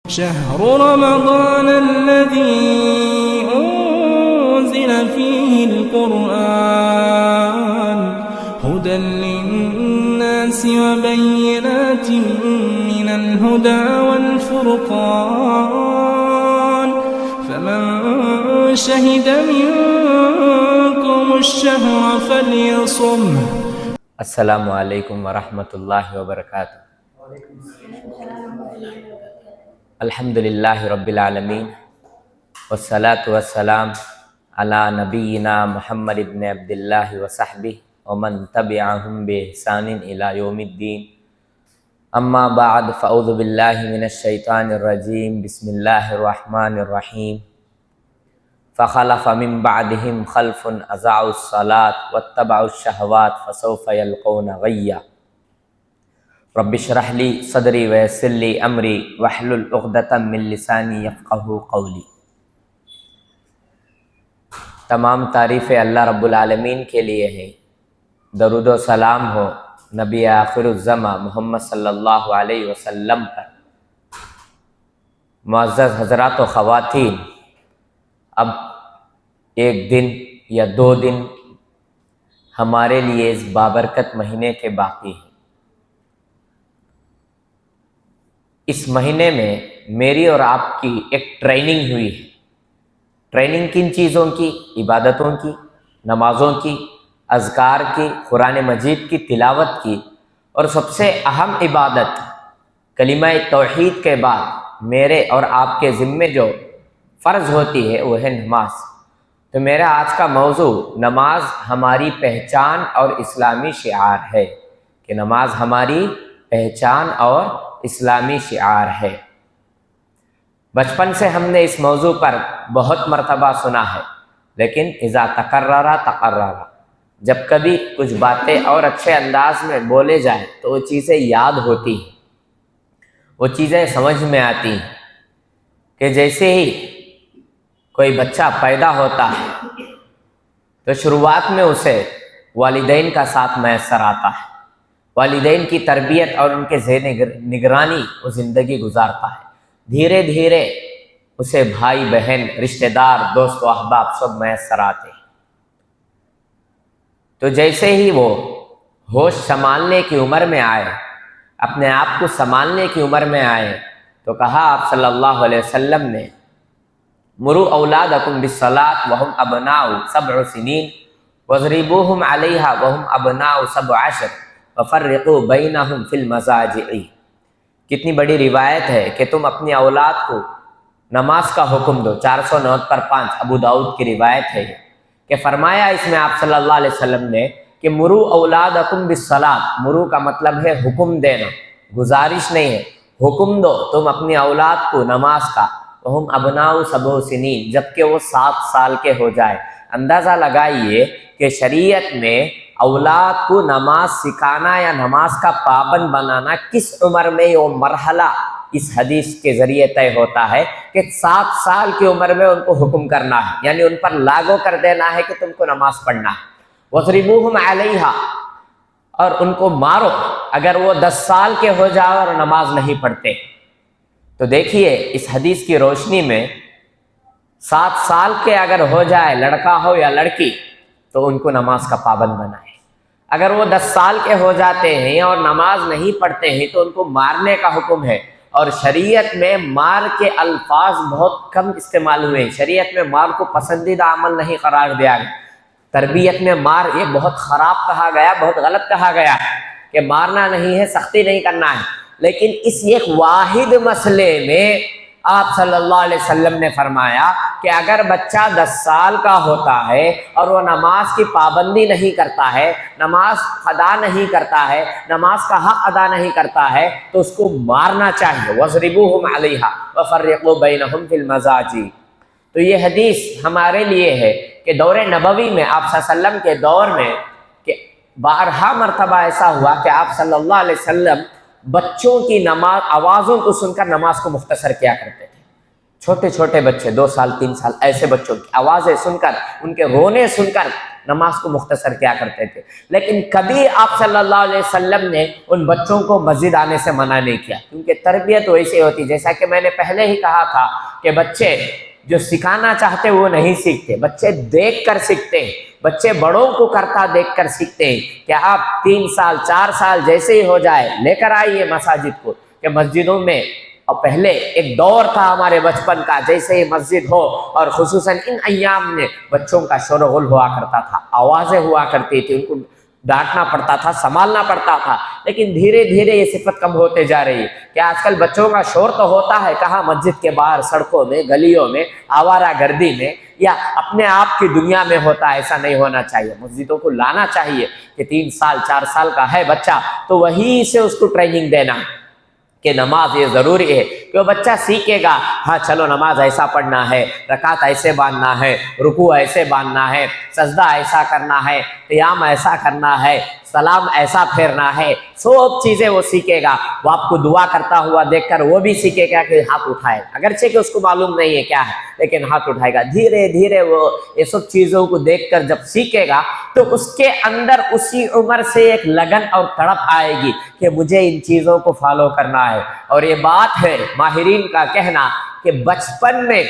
شهر رمضان الذي أنزل فيه القرآن هدى للناس وبينات من الهدى والفرقان فمن شهد منكم الشهر فليصمه. السلام علیکم ورحمۃ اللہ وبرکاتہ. الحمدللہ رب العالمین والصلاة والسلام علی نبینا محمد بن عبداللہ وصحبہ ومن تبعہم بإحسان الی یوم الدین. اما بعد فاعوذ باللہ من الشیطان الرجیم. بسم اللہ الرحمن الرحیم. فخلف من بعدہم خلف اضاعوا الصلاة واتبعوا الشہوات فسوف یلقون غیا. رب اشرح لی صدری ویسر لی امری واحلل عقدۃ من لسانی یفقہوا قولی. تمام تعریفیں اللہ رب العالمین کے لیے ہیں. درود و سلام ہو نبی آخر الزماں محمد صلی اللہ علیہ وسلم پر. معزز حضرات و خواتین، اب ایک دن یا 2 دن ہمارے لیے اس بابرکت مہینے کے باقی ہیں. اس مہینے میں میری اور آپ کی ایک ٹریننگ ہوئی ہے. ٹریننگ کن چیزوں کی؟ عبادتوں کی، نمازوں کی، اذکار کی، قرآن مجید کی تلاوت کی، اور سب سے اہم عبادت کلمہ توحید کے بعد میرے اور آپ کے ذمے جو فرض ہوتی ہے وہ ہے نماز. تو میرا آج کا موضوع نماز ہماری پہچان اور اسلامی شعار ہے، کہ نماز ہماری پہچان اور اسلامی شعار ہے. بچپن سے ہم نے اس موضوع پر بہت مرتبہ سنا ہے، لیکن اذا تکرر تقرر، جب کبھی کچھ باتیں اور اچھے انداز میں بولے جائیں تو وہ چیزیں یاد ہوتی ہیں، وہ چیزیں سمجھ میں آتی ہیں. کہ جیسے ہی کوئی بچہ پیدا ہوتا ہے تو شروعات میں اسے والدین کا ساتھ میسر آتا ہے، والدین کی تربیت اور ان کے زیر نگرانی وہ زندگی گزارتا ہے. دھیرے دھیرے اسے بھائی بہن، رشتہ دار، دوست و احباب سب میسر آتے ہیں. تو جیسے ہی وہ ہوش سنبھالنے کی عمر میں آئے، اپنے آپ کو سنبھالنے کی عمر میں آئے، تو کہا آپ صلی اللہ علیہ وسلم نے، مروا اولادکم بالصلاۃ وہم ابناء 7 سنین واضربوہم علیہا وہم ابناء 17 وفرقوا بینہم فی المضاجع. کتنی بڑی روایت ہے کہ تم اپنی اولاد کو نماز کا حکم دو. 409/5 ابو داؤد کی روایت ہے کہ فرمایا اس میں آپ صلی اللہ علیہ وسلم نے کہ مروا اولادکم بالصلاۃ. مرو کا مطلب ہے حکم دینا، گزارش نہیں ہے، حکم دو تم اپنی اولاد کو نماز کا. وہم ابناء 7 سنین، جبکہ وہ 7 سال کے ہو جائے. اندازہ لگائیے کہ شریعت میں اولاد کو نماز سکھانا یا نماز کا پابند بنانا کس عمر میں وہ مرحلہ اس حدیث کے ذریعے طے ہوتا ہے کہ 7 سال کی عمر میں ان کو حکم کرنا ہے، یعنی ان پر لاگو کر دینا ہے کہ تم کو نماز پڑھنا ہے. وَاضْرِبُوهُمْ عَلَيْهَا، اور ان کو مارو اگر وہ 10 سال کے ہو جائے اور نماز نہیں پڑھتے. تو دیکھیے اس حدیث کی روشنی میں 7 سال کے اگر ہو جائے لڑکا ہو یا لڑکی تو ان کو نماز کا پابند بنائے. اگر وہ 10 سال کے ہو جاتے ہیں اور نماز نہیں پڑھتے ہیں تو ان کو مارنے کا حکم ہے. اور شریعت میں مار کے الفاظ بہت کم استعمال ہوئے ہیں. شریعت میں مار کو پسندیدہ عمل نہیں قرار دیا گیا. تربیت میں مار یہ بہت خراب کہا گیا، بہت غلط کہا گیا کہ مارنا نہیں ہے، سختی نہیں کرنا ہے. لیکن اس ایک واحد مسئلے میں آپ صلی اللہ علیہ وسلم نے فرمایا کہ اگر بچہ 10 سال کا ہوتا ہے اور وہ نماز کی پابندی نہیں کرتا ہے، نماز ادا نہیں کرتا ہے، نماز کا حق ادا نہیں کرتا ہے، تو اس کو مارنا چاہیے. وَاضْرِبُوهُمْ عَلَيْهَا وَفَرِّقُوا بَيْنَهُمْ فِي الْمَضَاجِعِ. تو یہ حدیث ہمارے لیے ہے کہ دور نبوی میں آپ صلی اللہ علیہ وسلم کے دور میں کہ بارہا مرتبہ ایسا ہوا کہ آپ صلی اللہ علیہ وسلم بچوں کی نماز آوازوں کو سن کر نماز کو مختصر کیا کرتے تھے. چھوٹے چھوٹے بچے 2 سال 3 سال ایسے بچوں کی آوازیں سن کر، ان کے رونے سن کر نماز کو مختصر کیا کرتے تھے، لیکن کبھی آپ صلی اللہ علیہ وسلم نے ان بچوں کو مسجد آنے سے منع نہیں کیا، کیونکہ تربیت ویسے ہوتی، جیسا کہ میں نے پہلے ہی کہا تھا کہ بچے جو سکھانا چاہتے وہ نہیں سیکھتے، بچے دیکھ کر سیکھتے ہیں، بچے بڑوں کو کرتا دیکھ کر سیکھتے ہیں کہ آپ 3 سال 4 سال جیسے ہی ہو جائے لے کر آئیے مساجد کو، کہ مسجدوں میں اور پہلے ایک دور تھا ہمارے بچپن کا، جیسے ہی مسجد ہو اور خصوصاً ان ایام میں بچوں کا شور و غل ہوا کرتا تھا، آوازیں ہوا کرتی تھی، ان کو ڈانٹنا پڑتا تھا، سنبھالنا پڑتا تھا، لیکن دھیرے دھیرے یہ صفت کم ہوتے جا رہی ہے کہ آج کل بچوں کا شور تو ہوتا ہے کہاں، مسجد کے باہر سڑکوں میں، گلیوں میں، آوارہ گردی میں یا اپنے آپ کی دنیا میں ہوتا ہے۔ ایسا نہیں ہونا چاہیے، مسجدوں کو لانا چاہیے کہ 3 سال 4 سال کا ہے بچہ تو وہیں سے اس کو ٹریننگ دینا کہ نماز یہ ضروری ہے، کہ وہ بچہ سیکھے گا، ہاں چلو نماز ایسا پڑھنا ہے، رکعت ایسے باندھنا ہے، رکوع ایسے باندھنا ہے، سجدہ ایسا کرنا ہے، قیام ایسا کرنا ہے، سلام ایسا پھیرنا ہے، سب چیزیں وہ سیکھے گا۔ وہ آپ کو دعا کرتا ہوا دیکھ کر وہ بھی سیکھے گا کہ ہاتھ اٹھائے، اگرچہ کہ اس کو معلوم نہیں ہے کیا ہے لیکن ہاتھ اٹھائے گا۔ دھیرے دھیرے وہ یہ سب چیزوں کو دیکھ کر جب سیکھے گا تو اس کے اندر اسی عمر سے ایک لگن اور تڑپ آئے گی کہ مجھے ان چیزوں کو فالو کرنا ہے۔ اور یہ بات ہے ماہرین کا کہنا کہ بچپن میں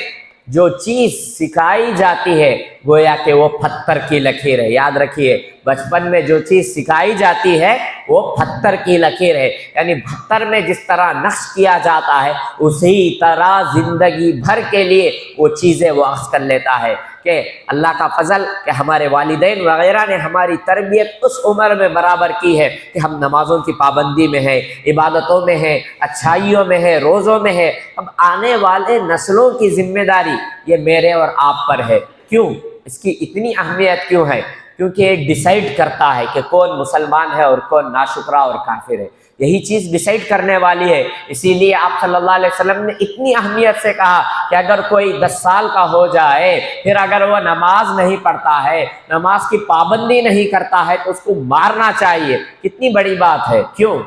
جو چیز سکھائی جاتی ہے گویا کہ وہ پتھر کی لکیر ہے۔ یاد رکھیے، بچپن میں جو چیز سکھائی جاتی ہے وہ پتھر کی لکیر ہے، یعنی پتھر میں جس طرح نقش کیا جاتا ہے اسی طرح زندگی بھر کے لیے وہ چیزیں وہ اخذ کر لیتا ہے۔ کہ اللہ کا فضل کہ ہمارے والدین وغیرہ نے ہماری تربیت اس عمر میں برابر کی ہے کہ ہم نمازوں کی پابندی میں ہیں، عبادتوں میں ہیں، اچھائیوں میں ہیں، روزوں میں ہیں۔ اب آنے والے نسلوں کی ذمہ داری یہ میرے اور آپ پر ہے۔ کیوں اس کی اتنی اہمیت کیوں ہے؟ کیونکہ یہ ڈیسائیڈ کرتا ہے کہ کون مسلمان ہے اور کون ناشکرا اور کافر ہے، یہی چیز ڈیسائیڈ کرنے والی ہے۔ اسی لیے آپ صلی اللہ علیہ وسلم نے اتنی اہمیت سے کہا کہ اگر کوئی 10 سال کا ہو جائے پھر اگر وہ نماز نہیں پڑھتا ہے، نماز کی پابندی نہیں کرتا ہے تو اس کو مارنا چاہیے۔ کتنی بڑی بات ہے۔ کیوں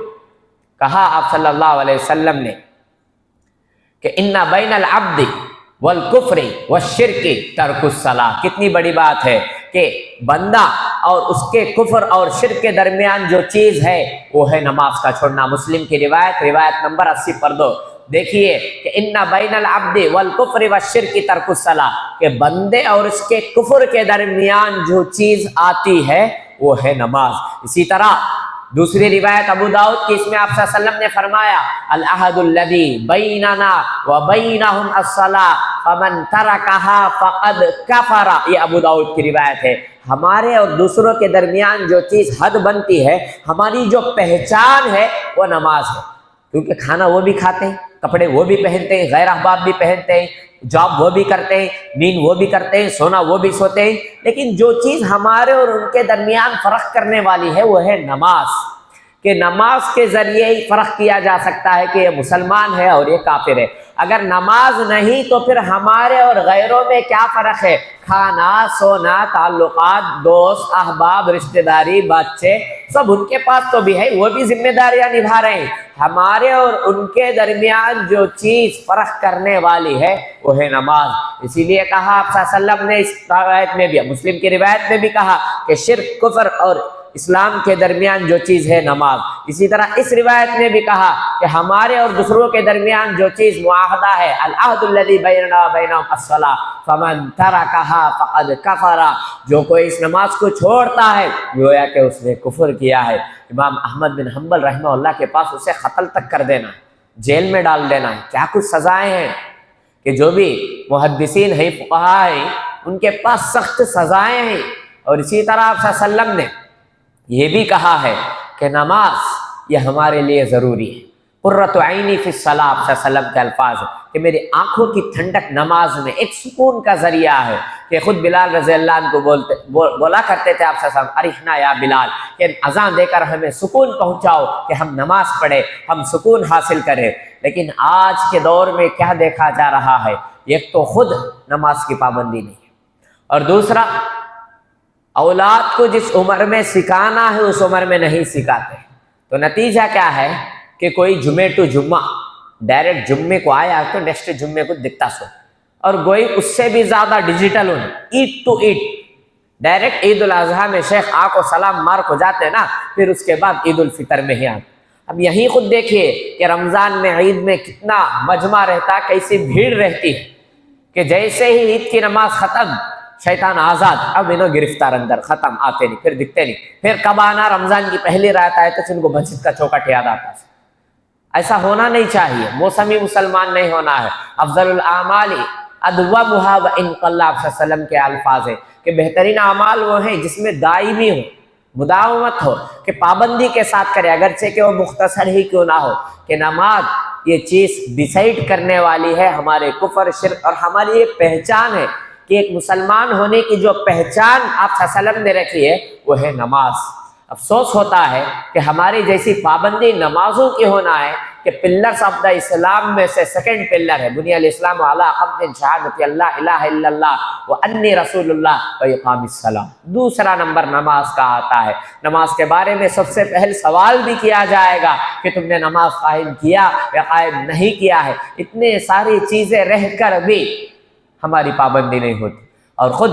کہا آپ صلی اللہ علیہ وسلم نے کہ ان بین العبد والکفر والشرک ترک الصلاۃ۔ کتنی بڑی بات ہے کہ بندہ اور اس کے کفر اور شرک کے درمیان جو چیز ہے وہ ہے نماز کا چھوڑنا۔ مسلم کی روایت نمبر 80 پر دو دیکھیے کہ ان بین العبد والکفر والشرک ترک الصلاۃ، کہ بندے اور اس کے کفر کے درمیان جو چیز آتی ہے وہ ہے نماز۔ اسی طرح دوسری روایت ابو داؤد کی، اس میں آپ صلی اللہ علیہ وسلم نے فرمایا العہد الذی بیننا وبینہم الصلاۃ فمن ترکہا فقد کفر۔ یہ ابو داؤد کی روایت ہے۔ ہمارے اور دوسروں کے درمیان جو چیز حد بنتی ہے، ہماری جو پہچان ہے وہ نماز ہے، کیونکہ کھانا وہ بھی کھاتے ہیں، کپڑے وہ بھی پہنتے ہیں، غیر احباب بھی پہنتے ہیں، جاب وہ بھی کرتے ہیں، نیند وہ بھی کرتے ہیں، سونا وہ بھی سوتے ہیں، لیکن جو چیز ہمارے اور ان کے درمیان فرق کرنے والی ہے وہ ہے نماز، کہ نماز کے ذریعے ہی فرق کیا جا سکتا ہے کہ یہ مسلمان ہے اور یہ کافر ہے۔ اگر نماز نہیں تو پھر ہمارے اور غیروں میں کیا فرق ہے؟ کھانا، سونا، تعلقات، دوست، احباب، رشتہ داری، بچے، سب ان کے پاس تو بھی ہے، وہ بھی ذمہ داریاں نبھا رہے ہیں۔ ہمارے اور ان کے درمیان جو چیز فرق کرنے والی ہے وہ ہے نماز۔ اسی لیے کہا آپ صلی اللہ علیہ وسلم نے اس روایت میں بھی، مسلم کی روایت میں بھی کہا کہ شرک، کفر اور اسلام کے درمیان جو چیز ہے نماز۔ اسی طرح اس روایت میں بھی کہا کہ ہمارے اور دوسروں کے درمیان جو چیز معاہدہ ہے العہد الذی بیننا وبینہم الصلاۃ فمن ترکہا فقد کفر، جو کوئی اس نماز کو چھوڑتا ہے گویا کہ اس نے کفر کیا ہے۔ امام احمد بن حنبل رحمہ اللہ کے پاس اسے قتل تک کر دینا ہے، جیل میں ڈال دینا ہے۔ کیا کچھ سزائیں ہیں کہ جو بھی محدثین ہیں، فقہاء ہیں، ان کے پاس سخت سزائیں ہیں۔ اور اسی طرح آپ صلی اللہ علیہ وسلم نے یہ بھی کہا ہے کہ نماز یہ ہمارے لیے ضروری ہے۔ قرۃ عینی فی الصلاۃ، آپ صلی اللہ علیہ وسلم کے الفاظ ہیں کہ میری آنکھوں کی ٹھنڈک نماز میں ایک سکون کا ذریعہ ہے، کہ خود بلال رضی اللہ عنہ کو بولا کرتے تھے آپ صلی اللہ علیہ وسلم ارحنا یا بلال، کہ اذان دے کر ہمیں سکون پہنچاؤ کہ ہم نماز پڑھیں، ہم سکون حاصل کریں۔ لیکن آج کے دور میں کیا دیکھا جا رہا ہے؟ ایک تو خود نماز کی پابندی نہیں ہے، اور دوسرا اولاد کو جس عمر میں سکھانا ہے اس عمر میں نہیں سکھاتے۔ تو نتیجہ کیا ہے کہ کوئی جمعے ٹو جمعہ ڈائریکٹ جمعے کو آیا تو نیکسٹ جمعے کو دکھتا سو، اور کوئی اس سے بھی زیادہ digital eight two eight direct Eid al-Adha میں شیخ آ کو سلام مار کو جاتے ہیں نا، پھر اس کے بعد عید الفطر میں ہی آتے۔ اب یہی خود دیکھیے کہ رمضان میں عید میں کتنا مجمع رہتا، کیسی بھیڑ رہتی ہے کہ جیسے ہی عید کی نماز ختم شیطان آزاد، اب انہوں گرفتار اندر، ختم، آتے نہیں، پھر دکھتے نہیں، پھر کب آنا رمضان کی پہلی رات آئے تو ان کو مسجد کا چوکٹ یاد آتا ہے۔ ایسا ہونا نہیں چاہیے، موسمی مسلمان نہیں ہونا ہے۔ افضل الاعمال ادومها وان قل، آپ صلی اللہ علیہ وسلم کے الفاظ ہیں کہ بہترین اعمال وہ ہیں جس میں دائمی ہو، مداومت ہو، کہ پابندی کے ساتھ کرے، اگرچہ کہ وہ مختصر ہی کیوں نہ ہو، کہ نماز یہ چیز ڈیسائیڈ کرنے والی ہے ہمارے کفر، شرک، اور ہماری ایک پہچان ہے کہ ایک مسلمان ہونے کی جو پہچان آپ صلی اللہ علیہ وسلم نے رکھی ہے وہ ہے نماز۔ افسوس ہوتا ہے کہ ہماری جیسی پابندی نمازوں کی ہونا ہے کہ پلرز آف دا اسلام میں سے سیکنڈ پلر ہے، بنی الاسلام علی خمس، شہادت اللہ الہ الا اللہ و انی رسول اللہ و اقام الصلاۃ۔ دوسرا نمبر نماز کا آتا ہے۔ نماز کے بارے میں سب سے پہل سوال بھی کیا جائے گا کہ تم نے نماز قائم کیا یا قائم نہیں کیا ہے۔ اتنے ساری چیزیں رہ کر بھی ہماری پابندی نہیں ہوتی، اور خود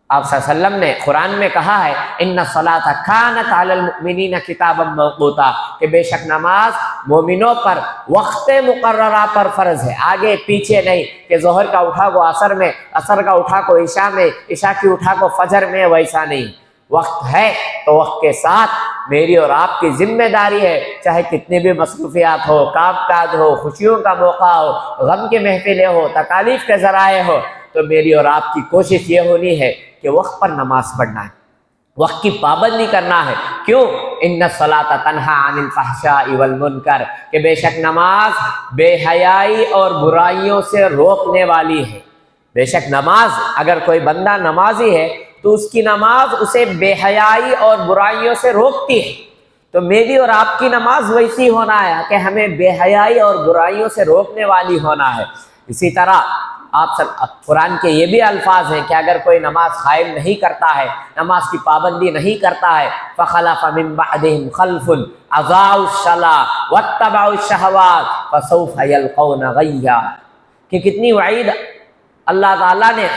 آپ صلی اللہ علیہ وسلم نے قرآن میں کہا ہے ان الصلاۃ کانت علی المؤمنین کتابا موقوتا، کہ بے شک نماز مومنوں پر وقت مقررہ پر فرض ہے، آگے پیچھے نہیں، کہ ظہر کا اٹھا کو عصر میں، عصر کا اٹھا کو عشاء میں، عشاء کی اٹھا کو فجر میں، ویسا نہیں۔ وقت ہے تو وقت کے ساتھ میری اور آپ کی ذمہ داری ہے، چاہے کتنی بھی مصروفیات ہو، کام کاج ہو، خوشیوں کا موقع ہو، غم کے محفلیں ہو، تکالیف کے ذرائع ہو، تو میری اور آپ کی کوشش یہ ہونی ہے کہ وقت پر نماز پڑھنا ہے، وقت کی پابندی کرنا ہے۔ کیوں؟ ان الصلاۃ تنہی عن الفحشاء والمنکر، کہ بے شک نماز بے حیائی اور برائیوں سے روکنے والی ہے۔ بے شک نماز، اگر کوئی بندہ نمازی ہے تو اس کی نماز اسے بے حیائی اور برائیوں سے روکتی ہے، تو میری اور آپ کی نماز ویسی ہونا ہے کہ ہمیں بے حیائی اور برائیوں سے روکنے والی ہونا ہے۔ اسی طرح آپ قرآن کے یہ بھی الفاظ ہیں کہ اگر کوئی نماز قائم نہیں کرتا ہے، نماز کی پابندی نہیں کرتا ہے، فخلف من بعدهم خلف اضاعوا الصلاۃ واتبعوا الشہوات فسوف یلقون غیا، کہ کتنی وعید اللہ تعالیٰ نے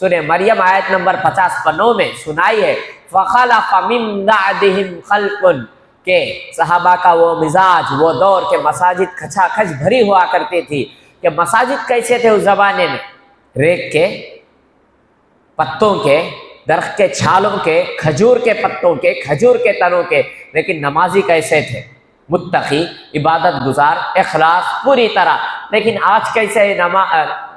سورہ مریم آیت نمبر 50-9 میں سنائی ہے۔ فخلف من بعدهم خلف، کہ صحابہ کا وہ مزاج، وہ دور کے مساجد کھچا کھچ بھری ہوا کرتی تھی، کہ مساجد کیسے تھے اس زمانے میں؟ ریت کے پتوں کے، درخت کے چھالوں کے، کھجور کے پتوں کے، کھجور کے تنوں کے، لیکن نمازی کیسے تھے؟ متقی، عبادت گزار، اخلاص پوری طرح۔ لیکن آج کیسے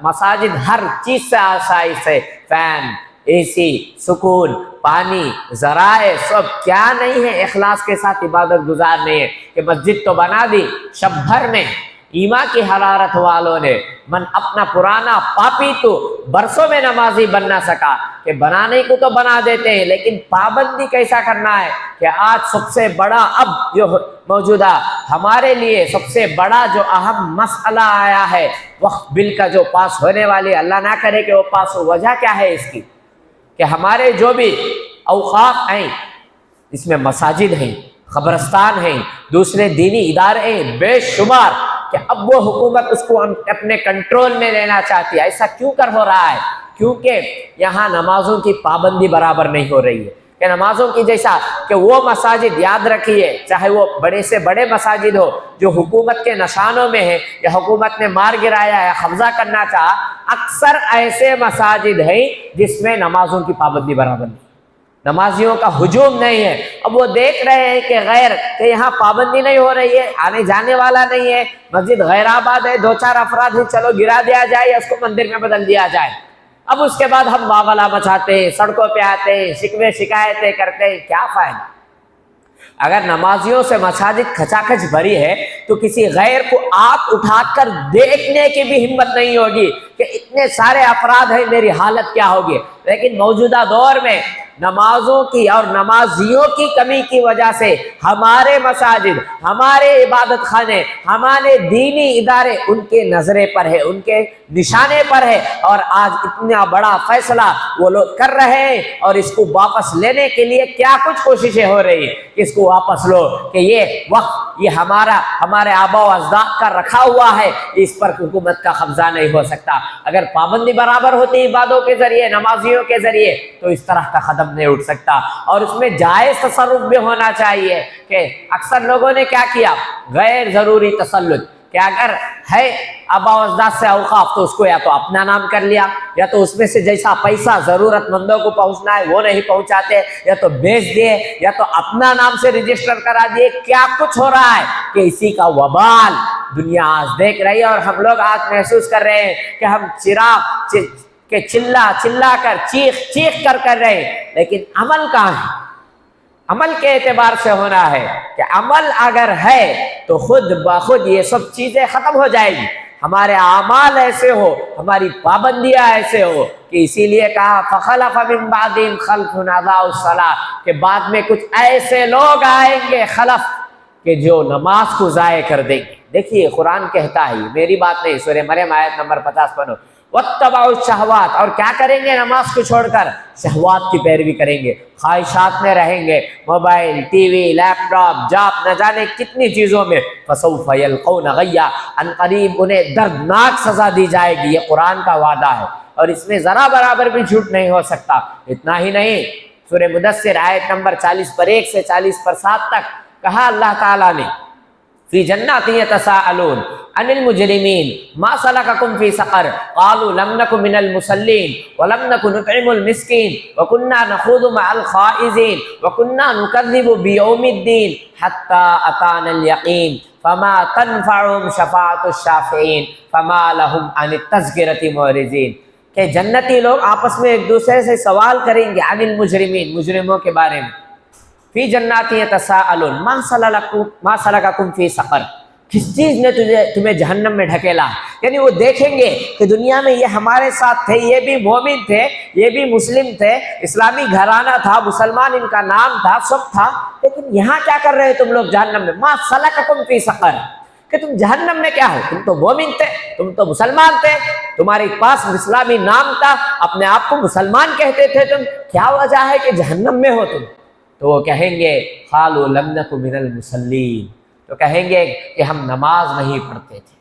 مساجد ہر چیز سے آسائش ہے، فین، اے سی، سکون، پانی، ذرائع، سب کیا نہیں ہے، اخلاص کے ساتھ عبادت گزار نہیں ہے۔ کہ مسجد تو بنا دی شب بھر میں، ایمان کی حرارت والوں نے، من اپنا پرانا پاپی تو برسوں میں نمازی بن نہ سکا، کہ بنانے کو تو بنا دیتے ہیں لیکن پابندی کیسا کرنا ہے۔ کہ آج سب سے بڑا، اب جو موجودہ ہمارے لیے سب سے بڑا جو اہم مسئلہ آیا ہے، وقت بل کا جو پاس ہونے والی، اللہ نہ کرے کہ وہ پاس ہو، وجہ کیا ہے اس کی؟ کہ ہمارے جو بھی اوقاف ہیں، اس میں مساجد ہیں، قبرستان ہیں، دوسرے دینی ادارے ہیں بے شمار، کہ اب وہ حکومت اس کو اپنے کنٹرول میں لینا چاہتی ہے۔ ایسا کیوں کر ہو رہا ہے؟ کیونکہ یہاں نمازوں کی پابندی برابر نہیں ہو رہی ہے۔ کہ نمازوں کی جیسا کہ وہ مساجد، یاد رکھیے، چاہے وہ بڑے سے بڑے مساجد ہو جو حکومت کے نشانوں میں ہے یا حکومت نے مار گرایا یا قبضہ کرنا چاہا، اکثر ایسے مساجد ہیں جس میں نمازوں کی پابندی برابر نہیں، نمازیوں کا ہجوم نہیں ہے۔ اب وہ دیکھ رہے ہیں کہ کہ یہاں پابندی نہیں ہو رہی ہے، آنے جانے والا نہیں ہے، مسجد غیر آباد ہے، 2-4 افراد ہیں، چلو گرا دیا جائے یا اس کو مندر میں بدل دیا جائے۔ اب اس کے بعد ہم معاملہ مچاتے ہیں، سڑکوں پہ آتے ہیں، شکوے شکایتیں کرتے ہیں، کیا فائدہ؟ اگر نمازیوں سے مساجد کھچا کھچ بھری ہے تو کسی غیر کو آپ اٹھا کر دیکھنے کی بھی ہمت نہیں ہوگی کہ اتنے سارے افراد ہیں، میری حالت کیا ہوگی۔ لیکن موجودہ دور میں نمازوں کی اور نمازیوں کی کمی کی وجہ سے ہمارے مساجد، ہمارے عبادت خانے، ہمارے دینی ادارے ان کے نظرے پر ہے، ان کے نشانے پر ہے، اور آج اتنا بڑا فیصلہ وہ لوگ کر رہے ہیں، اور اس کو واپس لینے کے لیے کیا کچھ کوششیں ہو رہی ہیں کہ اس کو واپس لو، کہ یہ وقت یہ ہمارے آبا و اجداد کا رکھا ہوا ہے، اس پر حکومت کا قبضہ نہیں ہو سکتا۔ اگر پابندی برابر ہوتی عبادوں کے ذریعے، نمازیوں کے ذریعے، تو اس طرح کا قدم قدم نہیں اٹھ سکتا، اور اس میں جائز تصرف بھی ہونا چاہیے کہ اکثر لوگوں نے کیا کیا، غیر ضروری تسلط، کہ اگر ہے آبا و اجداد سے اوقاف تو اس کو یا تو اپنا نام کر لیا، یا تو اس میں سے جیسا پیسہ ضرورت مندوں کو پہنچنا ہے وہ نہیں پہنچاتے، یا تو بیچ دیے، یا تو اپنا نام سے رجسٹر کرا دیے۔ کیا کچھ ہو رہا ہے کہ اسی کا وبال دنیا آج دیکھ رہی ہے، اور ہم لوگ آج محسوس کر رہے ہیں کہ ہم چراغ کہ چلا کر چیخ کر رہے ہیں، لیکن عمل کہاں ہے؟ عمل کے اعتبار سے ہونا ہے کہ عمل اگر ہے تو خود بخود یہ سب چیزیں ختم ہو جائے گی۔ ہمارے اعمال ایسے ہو، ہماری پابندیاں ایسے ہو کہ اسی لیے کہا فخلف من بعدہم خلف اضاعوا الصلاۃ، کہ بعد میں کچھ ایسے لوگ آئیں گے خلف کہ جو نماز کو ضائع کر دیں گے۔ دیکھیے قرآن کہتا ہے، یہ میری بات نہیں، سورہ مریم آیت نمبر 50 پڑھو، واتبعوا الشہوات، اور کیا کریں گے؟ نماز کو چھوڑ کر شہوات کی پیروی کریں گے، خواہشات میں رہیں گے، موبائل، ٹی وی، لیپ ٹاپ، جاپ، نہ جانے کتنی چیزوں میں، فسوف یلقون غیا، ان قریب انہیں دردناک سزا دی جائے گی۔ یہ قرآن کا وعدہ ہے، اور اس میں ذرا برابر بھی جھوٹ نہیں ہو سکتا۔ اتنا ہی نہیں، سورہ مدثر آیت نمبر 40:1 سے 40:7 تک کہا اللہ تعالیٰ نے فی جنات یتساءلون عن المجرمین ما سلککم فی سقر قالوا لم نک من المصلین ولم نک نطعم المسکین وکنا نخوض مع الخائضین وکنا نکذب بیوم الدین حتی اتانا الیقین فما تنفعهم شفاعۃ الشافعین فما لهم عن التذکرۃ معرضین، کہ جنتی لوگ آپس میں ایک دوسرے سے سوال کریں گے عن المجرمین، مجرموں کے بارے میں، فی جنات یتساءلون ما سلککم فی سقر، کس چیز نے تمہیں جہنم میں ڈھکیلا؟ یعنی وہ دیکھیں گے کہ دنیا میں یہ ہمارے ساتھ تھے، یہ بھی مومن تھے، یہ بھی مسلم تھے، اسلامی گھرانہ تھا، مسلمان ان کا نام تھا، سب تھا، لیکن یہاں کیا کر رہے تم لوگ جہنم میں؟ ما سلککم فی سقر، کہ تم جہنم میں کیا ہو؟ تم تو مومن تھے، تم تو مسلمان تھے، تمہارے پاس اسلامی نام تھا، اپنے آپ کو مسلمان کہتے تھے تم، کیا وجہ ہے کہ جہنم میں ہو تم؟ تو وہ کہیں گے قالوا لم نک من المصلین، تو کہیں گے کہ ہم نماز نہیں پڑھتے تھے،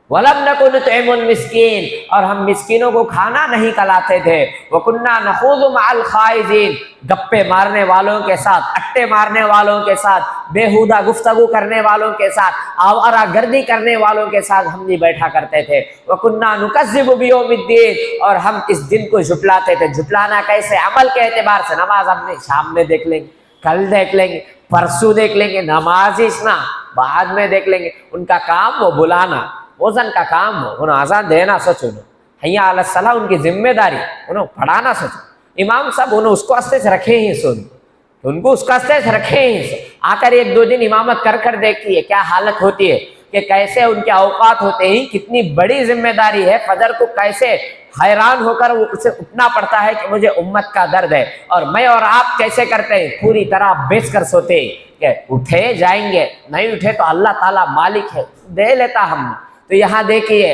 ولم نک نطعم المسکین، اور ہم مسکینوں کو کھانا نہیں کھلاتے تھے، وکنا نخوض مع الخائضین، گپے مارنے والوں کے ساتھ، اٹے مارنے والوں کے ساتھ، بیہودہ گفتگو کرنے والوں کے ساتھ، آوارہ گردی کرنے والوں کے ساتھ ہم نہیں بیٹھا کرتے تھے، وکنا نکذب بیوم الدین، اور ہم اس دن کو جھٹلاتے تھے۔ جھٹلانا کیسے؟ عمل کے اعتبار سے، نماز ہم نے شام میں دیکھ لیں گے، کل دیکھ لیں گے، پرسوں دیکھ لیں گے، نماز نا بعد میں دیکھ لیں گے۔ ان کا کام وہ بلانا، اوزن کا کام ہو، انہوں آزان دینا سچو، حیا علی الصلاۃ ان کی ذمہ داری، انہوں پڑھانا سچو، امام صاحب انہوں اس کو استے سے رکھے ہی سن، ان کو اس کا استے سے رکھے ہی سن، آ کر 1-2 دن امامت کر دیکھتی ہے کیا حالت ہوتی ہے، کہ کیسے ان کے اوقات ہوتے ہی کتنی بڑی ذمہ داری ہے، فجر کو کیسے حیران ہو کر اسے اٹھنا پڑتا ہے کہ مجھے امت کا درد ہے، اور میں اور آپ کیسے کرتے ہیں، پوری طرح بیچ کر سوتے کہ اٹھے جائیں گے، نہیں اٹھے تو اللہ تعالیٰ مالک ہے دے لیتا ہم۔ تو یہاں دیکھیے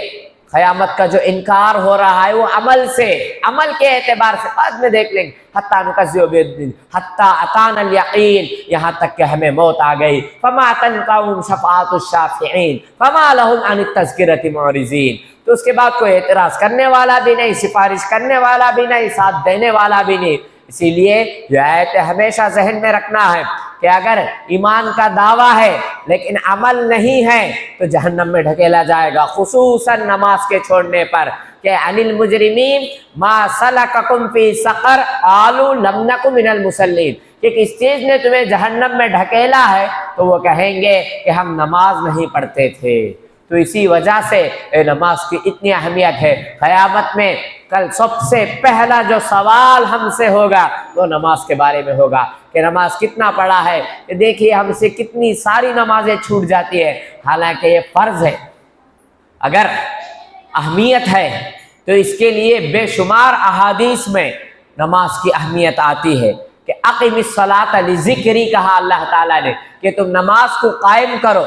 قیامت کا جو انکار ہو رہا ہے وہ عمل سے، عمل کے اعتبار سے، بعد میں دیکھ لیں گے، حتی نکذب بالدین حتی اتانا الیقین، یہاں تک کہ ہمیں موت آ گئی، فما تنفعهم شفاعۃ الشافعین فما لهم عن التذکرۃ معرضین، تو اس کے بعد کوئی اعتراض کرنے والا بھی نہیں، سفارش کرنے والا بھی نہیں، ساتھ دینے والا بھی نہیں۔ اسی لیے یہ آیت ہمیشہ ذہن میں رکھنا ہے کہ اگر ایمان کا دعویٰ ہے لیکن عمل نہیں ہے تو جہنم میں ڈھکیلا جائے گا، خصوصاً نماز کے چھوڑنے پر، کہ عن المجرمین ما سلککم فی سقر قالوا لم نک من المصلین، کہ کس چیز نے تمہیں جہنم میں ڈھکیلا ہے، تو وہ کہیں گے کہ ہم نماز نہیں پڑھتے تھے۔ تو اسی وجہ سے نماز کی اتنی اہمیت ہے۔ قیامت میں کل سب سے پہلا جو سوال ہم سے ہوگا وہ نماز کے بارے میں ہوگا کہ نماز کتنا پڑھا ہے۔ دیکھیے ہم سے کتنی ساری نمازیں چھوٹ جاتی ہے، حالانکہ یہ فرض ہے۔ اگر اہمیت ہے تو اس کے لیے بے شمار احادیث میں نماز کی اہمیت آتی ہے کہ اقم الصلاۃ لذکری، کہا اللہ تعالیٰ نے کہ تم نماز کو قائم کرو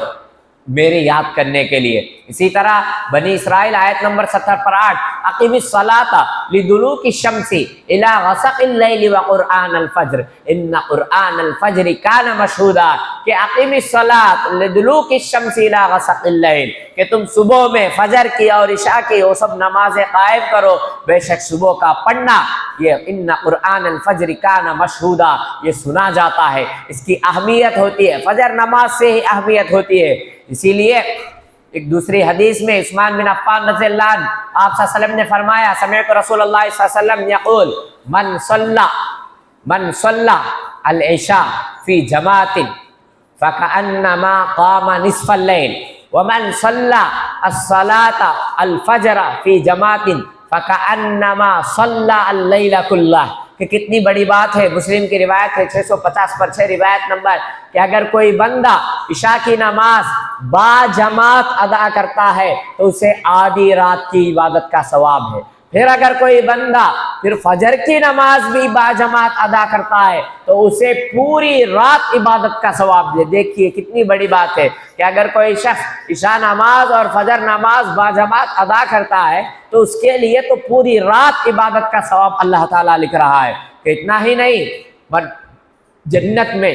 میری یاد کرنے کے لیے۔ اسی طرح بنی اسرائیل آیت نمبر 70 پر 8 اقیم الصلاۃ لدلوک الشمس الی غسق اللیل وقرآن الفجر ان قرآن الفجر کان مشہودا، کہ اقیم الصلاۃ لدلوک الشمس الی غسق اللیل، کہ تم صبح میں فجر کی اور عشاء کی وہ سب نمازیں قائم کرو، بے شک صبح کا پڑھنا یہ ان قرآن الفجر کان مشہودا یہ سنا جاتا ہے، اس کی اہمیت ہوتی ہے، فجر نماز سے ہی اہمیت ہوتی ہے۔ اسی لیے ایک دوسری حدیث میں عثمان بن عفان رضی اللہ عنہ آپ صلی اللہ علیہ وسلم نے فرمایا، سمعت رسول اللہ صلی اللہ علیہ وسلم یقول من صلی العشاء فی جماعت فکأنما قام نصف اللیل ومن صلی الصلاۃ الفجر فی جماعت فکأنما صلی اللیل کلہ، کہ کتنی بڑی بات ہے۔ مسلم کی روایت ہے 650 پر 6 روایت نمبر، کہ اگر کوئی بندہ عشاء کی نماز با جماعت ادا کرتا ہے تو اسے آدھی رات کی عبادت کا ثواب ہے، پھر اگر کوئی بندہ پھر فجر کی نماز بھی با جماعت ادا کرتا ہے تو اسے پوری رات عبادت کا ثواب دے۔ دیکھیے کتنی بڑی بات ہے کہ اگر کوئی شخص عشاء نماز اور فجر نماز با جماعت ادا کرتا ہے تو اس کے لیے تو پوری رات عبادت کا ثواب اللہ تعالیٰ لکھ رہا ہے۔ کہ اتنا ہی نہیں، جنت میں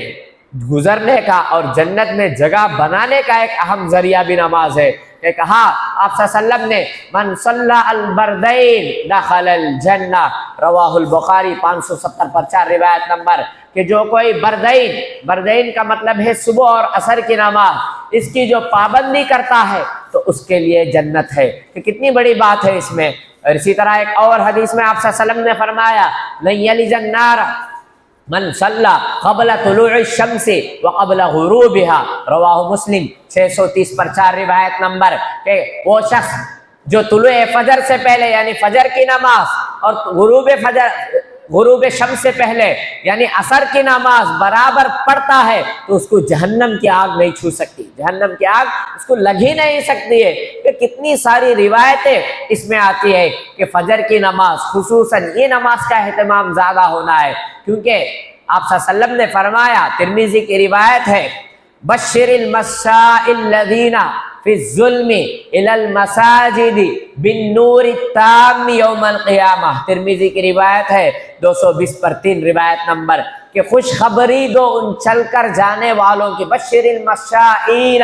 گزرنے کا اور جنت میں جگہ بنانے کا ایک اہم ذریعہ بھی نماز ہے، کہ کہا آپ صلی اللہ علیہ وسلم نے من صلی البردین دخل الجنہ، رواہ البخاری 570 پر 4 روایت نمبر، کہ جو کوئی بردین کا مطلب ہے صبح اور عصر کی نماز، اس کی جو پابندی کرتا ہے تو اس کے لیے جنت ہے۔ کہ کتنی بڑی بات ہے اس میں۔ اور اسی طرح ایک اور حدیث میں آپ صلی اللہ علیہ وسلم نے فرمایا لن یلج النار من صلی قبل طلوع الشمس وقبل غروبها، رواہ مسلم 630 پر 4 روایت نمبر، کہ وہ شخص جو طلوع فجر سے پہلے یعنی فجر کی نماز اور غروب شمس سے پہلے یعنی عصر کی نماز برابر پڑھتا ہے تو اس کو جہنم کی آگ نہیں چھو سکتی، جہنم کی آگ اس کو لگ ہی نہیں سکتی ہے۔ کہ کتنی ساری روایتیں اس میں آتی ہے کہ فجر کی نماز خصوصاً یہ نماز کا اہتمام زیادہ ہونا ہے، کیونکہ آپ صلی اللہ علیہ وسلم نے فرمایا، ترمذی کی روایت ہے، بشر المشاء الذین فی الظلم الی المساجد بالنور التام یوم القیامہ، ترمذی کی روایت ہے 220 پر 3 روایت نمبر، کہ خوشخبری دو ان چل کر جانے والوں کی، بشر المشائین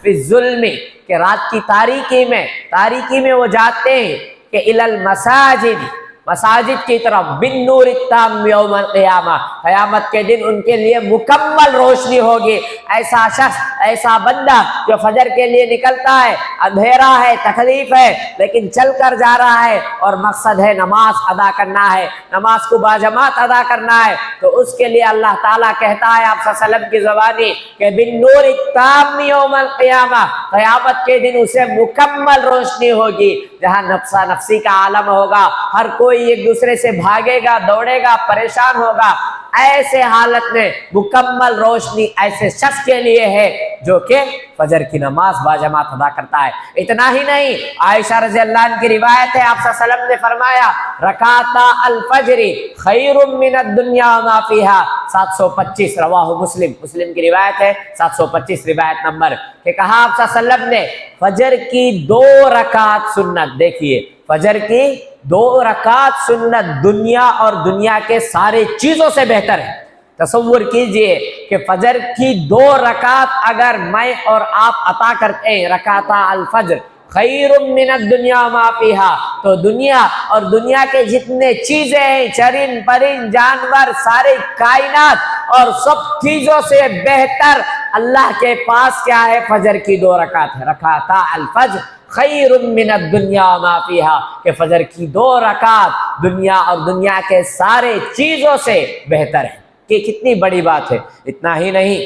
فی الظلم، کہ رات کی تاریکی میں وہ جاتے ہیں، کہ الی المساجد، مساجد کی طرف، بالنور التام یوم القیامہ، قیامت کے دن ان کے لیے مکمل روشنی ہوگی۔ ایسا شخص، ایسا بندہ جو فجر کے لیے نکلتا ہے، اندھیرا ہے، تکلیف ہے، لیکن چل کر جا رہا ہے اور مقصد ہے نماز ادا کرنا ہے، نماز کو باجماعت ادا کرنا ہے، تو اس کے لیے اللہ تعالیٰ کہتا ہے آپ صلی اللہ علیہ وسلم کی زبانی کہ بالنور التام یوم القیامہ، قیامت کے دن اسے مکمل روشنی ہوگی، جہاں نفسا نفسی کا عالم ہوگا، ہر کوئی ایک دوسرے سے بھاگے گا، دوڑے گا، پریشان ہوگا، ایسے حالت میں مکمل روشنی ایسے شخص کے لیے ہے جو کہ فجر کی نماز باجماعت ادا کرتا ہے۔ اتنا ہی نہیں، عائشہ رضی اللہ عنہ کی روایت ہے، آپ صلی اللہ علیہ وسلم نے فرمایا رکعتا الفجر خیر من الدنیا وما فیہا، 725، رواہ مسلم کی روایت ہے 725 روایت نمبر، کہ کہا آپ صلی اللہ علیہ وسلم نے فجر کی 2 رکعت سنت، دیکھیے فجر کی 2 رکعت سنت دنیا اور دنیا کے سارے چیزوں سے بہتر ہے۔ تصور کیجئے کہ فجر کی 2 رکعت اگر میں اور آپ عطا کرتے ہیں، رکعتا الفجر خیر من الدنیا ما فیہا، تو دنیا اور دنیا کے جتنے چیزیں ہیں، چرند پرند جانور، سارے کائنات اور سب چیزوں سے بہتر اللہ کے پاس کیا ہے؟ فجر کی 2 رکعت ہے، رکعتا الفجر خیر من الدنیا ما فیہا، کہ فجر کی 2 رکعت دنیا اور دنیا کے سارے چیزوں سے بہتر ہے۔ کہ کتنی بڑی بات ہے۔ اتنا ہی نہیں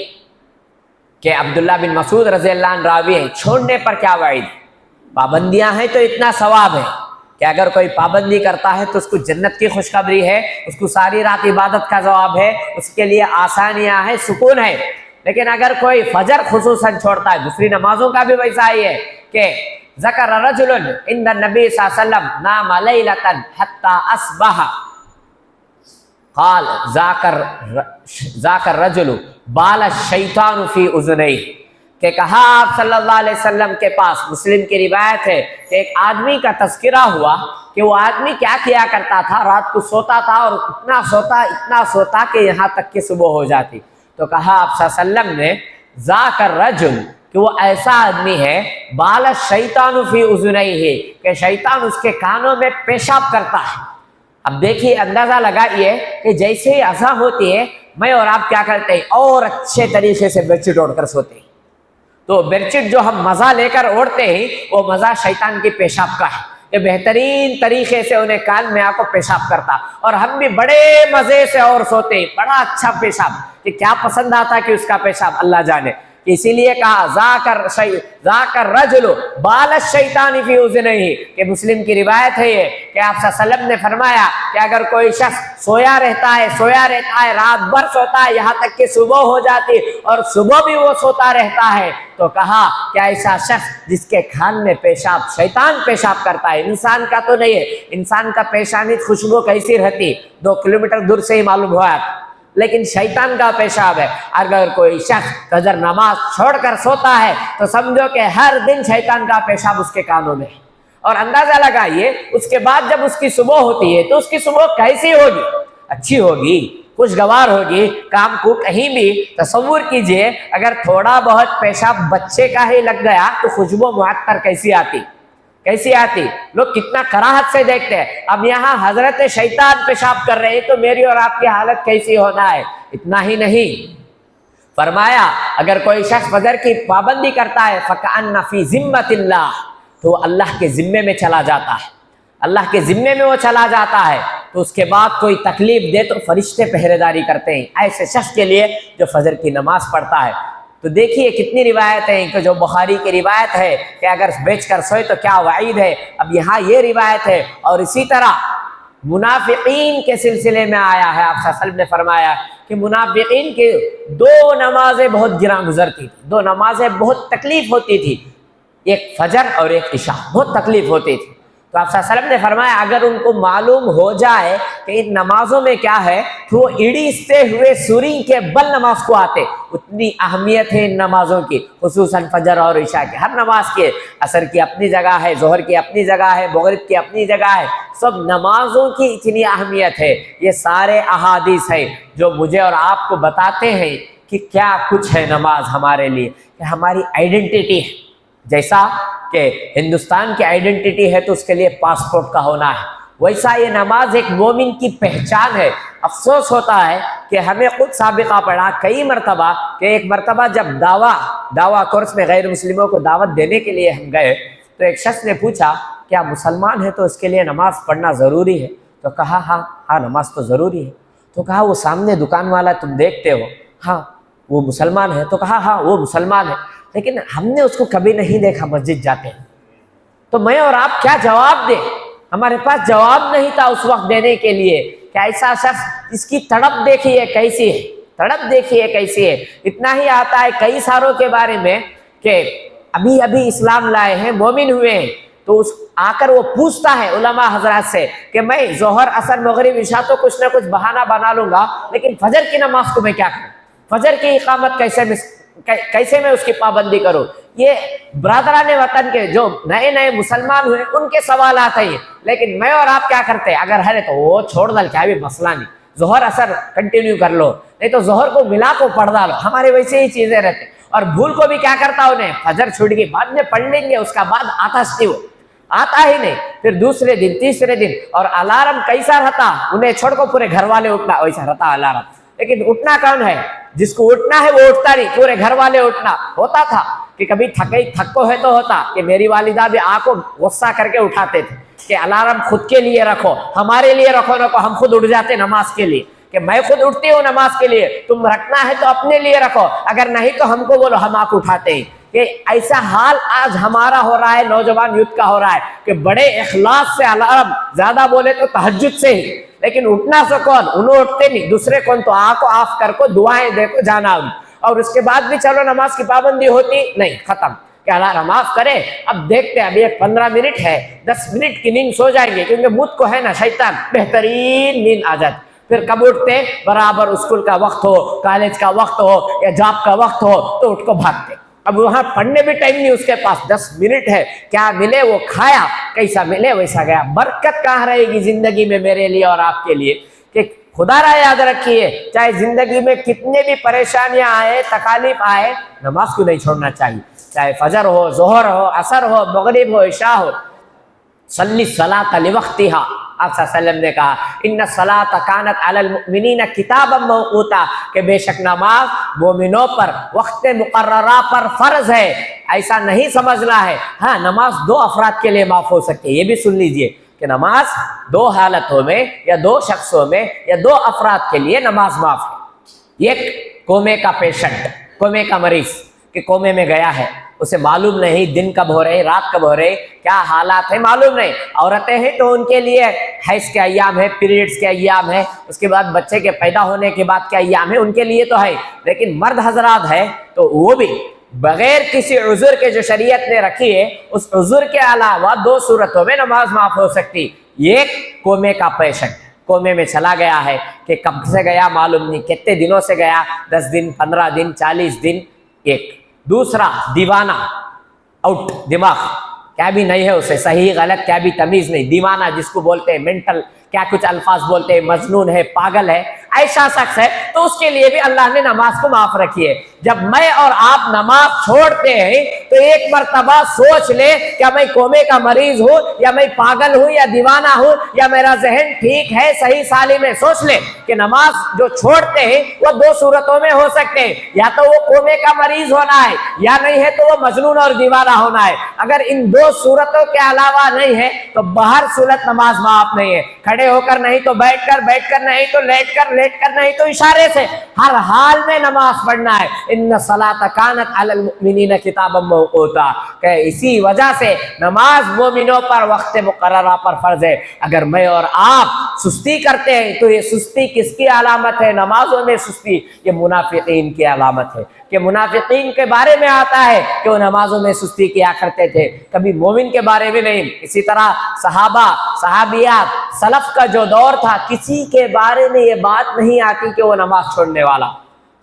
کہ عبداللہ بن مسعود رضی اللہ عنہ راوی ہیں، چھوڑنے پر کیا وعید، پابندیاں ہیں تو اتنا ثواب ہے کہ اگر کوئی پابندی کرتا ہے تو اس کو جنت کی خوشخبری ہے، اس کو ساری رات عبادت کا ثواب ہے، اس کے لیے آسانیاں ہیں، سکون ہے۔ لیکن اگر کوئی فجر خصوصاً چھوڑتا ہے، دوسری نمازوں کا بھی ویسا ہی ہے کہ ذکر رجل عند النبی صلی اللہ علیہ وسلم نام لیلۃ حتی اصبح قال ذاک الرجل بال الشیطان فی اذنیہ، کہ کہا آپ صلی اللہ علیہ وسلم کے پاس، مسلم کی روایت ہے کہ ایک آدمی کا تذکرہ ہوا کہ وہ آدمی کیا کیا کرتا تھا، رات کو سوتا تھا اور اتنا سوتا کہ یہاں تک کہ صبح ہو جاتی. تو کہا آپ صلی اللہ علیہ وسلم نے ذاک الرجل، کہ وہ ایسا آدمی ہے بال الشیطان فی اذنیہ، کہ شیطان اس کے کانوں میں پیشاب کرتا ہے. اب دیکھیے، اندازہ لگائیے کہ جیسے ہی اذان ہوتی ہے میں اور آپ کیا کرتے ہیں، اور اچھے طریقے سے بیڈ شیٹ اوڑھ کر سوتے ہیں. تو بیڈ شیٹ جو ہم مزہ لے کر اوڑھتے ہیں وہ مزہ شیطان کی پیشاب کا ہے، کہ بہترین طریقے سے انہیں کان میں آ کو پیشاب کرتا، اور ہم بھی بڑے مزے سے اور سوتے ہیں، بڑا اچھا پیشاب، کہ کیا پسند آتا کہ اس کا پیشاب اللہ جانے. اسی لیے کہا ذاک الرجل بال الشیطان فی اذنیہ، کہ مسلم کی روایت ہے یہ کہ آپ صلی اللہ علیہ وسلم نے فرمایا کہ اگر کوئی شخص سویا رہتا ہے رات بھر سوتا ہے یہاں تک کہ صبح ہو جاتی اور صبح بھی وہ سوتا رہتا ہے، تو کہا کہ ایسا شخص جس کے کان میں پیشاب، شیطان پیشاب کرتا ہے، انسان کا تو نہیں ہے، انسان کا پیشانی خوشبو کیسی رہتی 2 کلومیٹر دور سے ہی معلوم ہوا، لیکن شیطان کا پیشاب ہے. اگر کوئی شخص فجر نماز چھوڑ کر سوتا ہے تو سمجھو کہ ہر دن شیطان کا پیشاب اس کے کانوں میں ہے. اور اندازہ لگائیے اس کے بعد جب اس کی صبح ہوتی ہے تو اس کی صبح کیسی ہوگی، اچھی ہوگی، خوشگوار ہوگی. کام کو کہیں بھی تصور کیجئے اگر تھوڑا بہت پیشاب بچے کا ہی لگ گیا تو خوشبو معطر کیسی آتی. لوگ کتنا کراہت سے دیکھتے ہیں. اب یہاں حضرت شیطان پیشاب کر رہے ہیں تو میری اور آپ کی حالت کیسی ہونا ہے. اتنا ہی نہیں، فرمایا اگر کوئی شخص فجر کی پابندی کرتا ہے فکأن فی ذمۃ اللہ، تو وہ اللہ کے ذمے میں چلا جاتا ہے، اللہ کے ذمے میں وہ چلا جاتا ہے. تو اس کے بعد کوئی تکلیف دے تو فرشتے پہرے داری کرتے ہیں ایسے شخص کے لیے جو فجر کی نماز پڑھتا ہے. تو دیکھیے کتنی روایتیں کہ جو بخاری کی روایت ہے کہ اگر بیچ کر سوئے تو کیا وعید ہے. اب یہاں یہ روایت ہے. اور اسی طرح منافقین کے سلسلے میں آیا ہے، آپ صلی اللہ علیہ وسلم نے فرمایا کہ منافقین کی 2 نمازیں بہت گراں گزرتی تھی، 2 نمازیں بہت تکلیف ہوتی تھی، ایک فجر اور ایک عشاء، بہت تکلیف ہوتی تھی. تو آپ صلی اللہ علیہ وسلم نے فرمایا اگر ان کو معلوم ہو جائے کہ ان نمازوں میں کیا ہے تو وہ ایڑیستے ہوئے سوری کے بل نماز کو آتے. اتنی اہمیت ہے ان نمازوں کی، خصوصاً فجر اور عشاء کی. ہر نماز کی، عصر کی اپنی جگہ ہے، ظہر کی اپنی جگہ ہے، مغرب کی اپنی جگہ ہے، سب نمازوں کی اتنی اہمیت ہے. یہ سارے احادیث ہیں جو مجھے اور آپ کو بتاتے ہیں کہ کیا کچھ ہے نماز ہمارے لیے، کہ ہماری آئیڈینٹی ہے. جیسا کہ ہندوستان کی آئیڈینٹی ہے تو اس کے لیے پاسپورٹ کا ہونا ہے، ویسا یہ نماز ایک مومن کی پہچان ہے. افسوس ہوتا ہے کہ ہمیں خود سابقہ پڑا کئی مرتبہ کہ ایک مرتبہ جب دعویٰ کورس میں غیر مسلموں کو دعوت دینے کے لیے ہم گئے تو ایک شخص نے پوچھا کیا مسلمان ہے تو اس کے لیے نماز پڑھنا ضروری ہے؟ تو کہا ہاں نماز تو ضروری ہے. تو کہا وہ سامنے دکان والا تم دیکھتے ہو، ہاں وہ مسلمان ہے؟ تو کہا ہاں وہ مسلمان ہے، لیکن ہم نے اس کو کبھی نہیں دیکھا مسجد جاتے. تو میں اور آپ کیا جواب دیں؟ ہمارے پاس جواب نہیں تھا اس وقت دینے کے لیے کہ ایسا شخص اس کی تڑپ دیکھیے کیسی ہے. اتنا ہی آتا ہے کئی ساروں کے بارے میں کہ ابھی اسلام لائے ہیں، مومن ہوئے ہیں، تو آ کر وہ پوچھتا ہے علماء حضرات سے کہ میں ظہر عصر مغرب عشاء تو کچھ نہ کچھ بہانہ بنا لوں گا، لیکن فجر کی نماز کو میں کیا کروں؟ فجر کی اقامت کیسے میں اس کی پابندی کروں؟ یہ برادران وطن کے جو نئے مسلمان ہوئے ان کے سوالات ہیں. لیکن میں اور آپ کیا کرتے ہیں؟ اگر ہے تو وہ چھوڑ ڈال، کیا بھی مسئلہ نہیں، ظہر عصر کنٹینیو کر لو، نہیں تو ظہر کو ملا کو پڑھ ڈالو. ہمارے ویسے ہی چیزیں رہتے. اور بھول کو بھی کیا کرتا انہیں، فجر چھوٹ گئی بعد میں پڑھ لیں گے، اس کا بعد آتا ہی نہیں. پھر دوسرے دن تیسرے دن، اور الارم کیسا رہتا، انہیں چھوڑ کو پورے گھر والے اٹھنا، ویسا رہتا الارم. لیکن اٹھنا کون ہے؟ جس کو اٹھنا ہے وہ اٹھتا نہیں، پورے گھر والے اٹھنا. ہوتا تھا کہ کبھی تھکو ہے تو ہوتا کہ میری والدہ بھی آ کو غصہ کر کے اٹھاتے تھے کہ الارم خود کے لیے رکھو، ہمارے لیے رکھو نہ کو. ہم خود اٹھ جاتے نماز کے لیے کہ میں خود اٹھتی ہوں نماز کے لیے، تم رکھنا ہے تو اپنے لیے رکھو، اگر نہیں تو ہم کو بولو، ہم آپ اٹھاتے ہیں. کہ ایسا حال آج ہمارا ہو رہا ہے، نوجوان یوتھ کا ہو رہا ہے کہ بڑے اخلاص سے الارم، زیادہ بولے تو تہجد سے ہی، لیکن اٹھنا سے کون؟ انہوں اٹھتے نہیں، دوسرے کون تو آ کو آف کر کو دعائیں دے کو جانا. اور اس کے بعد بھی چلو نماز کی پابندی ہوتی نہیں، ختم کہ الارم آف کرے. اب دیکھتے ابھی 15 منٹ ہے، 10 منٹ کی نیند سو جائیں گے، کیونکہ مجھ کو ہے نا شیطان بہترین نیند آ جاتی. پھر کب اٹھتے؟ برابر اسکول کا وقت ہو، کالج کا وقت ہو یا جاب کا وقت ہو تو اٹھ کو بھاگتے. اب وہاں پڑھنے بھی ٹائم نہیں اس کے پاس، 10 منٹ ہے، کیا ملے وہ کھایا، کیسا ملے ویسا گیا۔ برکت کہاں رہے گی زندگی میں میرے لیے اور آپ کے لیے؟ کہ خدا را یاد رکھیے، چاہے زندگی میں کتنے بھی پریشانیاں آئے، تکالیف آئے، نماز کو نہیں چھوڑنا چاہیے، چاہے فجر ہو، ظہر ہو، عصر ہو، مغرب ہو، عشاء ہو۔ صلی الصلاۃ لوقتہا، آپ صلی اللہ علیہ وسلم نے کہا ان الصلاۃ کانت علی المؤمنین کتابا موقوتا، کہ بے شک نماز مومنوں پر وقت مقررہ پر فرض ہے۔ ایسا نہیں سمجھنا ہے ہاں نماز 2 افراد کے لیے معاف ہو سکتی ہے، یہ بھی سن لیجئے کہ نماز 2 حالتوں میں یا 2 شخصوں میں یا 2 افراد کے لیے نماز معاف ہے۔ ایک کومے کا پیشنٹ، کومے کا مریض کہ کومے میں گیا ہے، اسے معلوم نہیں دن کب ہو رہے، رات کب ہو رہے، کیا حالات ہیں معلوم نہیں۔ عورتیں ہیں تو ان کے لیے حیض کے ایام ہے، پیریڈز کے ایام ہے، اس کے بعد بچے کے پیدا ہونے کے بعد کے ایام ہے، ان کے لیے تو ہے، لیکن مرد حضرات ہے تو وہ بھی بغیر کسی عذر کے جو شریعت نے رکھی ہے، اس عذر کے علاوہ 2 صورتوں میں نماز معاف ہو سکتی۔ ایک کومے کا پیشنٹ، کومے میں چلا گیا ہے کہ کب سے گیا معلوم نہیں، کتنے دنوں سے گیا، 10 دن، 15 دن، 40 دن، ایک۔ دوسرا دیوانہ، آؤٹ، دماغ کیا بھی نہیں ہے اسے، صحیح غلط کیا بھی تمیز نہیں، دیوانہ جس کو بولتے ہیں، مینٹل کیا کچھ الفاظ بولتے ہیں، مجنون ہے، پاگل ہے، ایسا شخص ہے تو اس کے لیے بھی اللہ نے نماز کو معاف رکھی ہے۔ جب میں اور آپ نماز چھوڑتے ہیں تو ایک مرتبہ سوچ لے کیا میں کومے کا مریض ہوں یا میں پاگل ہوں یا دیوانہ ہوں یا میرا ذہن ٹھیک ہے، صحیح سالم ہے۔ سوچ لے کہ نماز جو چھوڑتے ہیں وہ 2 صورتوں میں ہو سکتے ہیں، یا تو وہ کومے کا مریض ہونا ہے یا نہیں ہے تو وہ مجنون اور دیوانہ ہونا ہے۔ اگر ان 2 صورتوں کے علاوہ نہیں ہے تو بہر صورت نماز معاف نہیں ہے۔ کھڑے ہو کر نہیں تو بیٹھ کر، بیٹھ کر نہیں تو لیٹ کر، لیٹ کر نہیں تو اشارے سے، ہر حال میں نماز پڑھنا ہے۔ ان الصلاۃ کانت علی المؤمنین کتابا موقوتا، کہ اسی وجہ سے نماز مومنوں پر وقت مقررہ پر فرض ہے۔ اگر میں اور آپ سستی کرتے ہیں تو یہ سستی کس کی علامت ہے؟ نمازوں میں سستی یہ منافقین کی علامت ہے، کہ منافقین کے بارے میں آتا ہے کہ وہ نمازوں میں سستی کیا کرتے تھے، کبھی مومن کے بارے میں نہیں۔ اسی طرح صحابہ، صحابیات، سلف کا جو دور تھا، کسی کے بارے میں یہ بات نہیں آتی کہ وہ نماز چھوڑنے والا،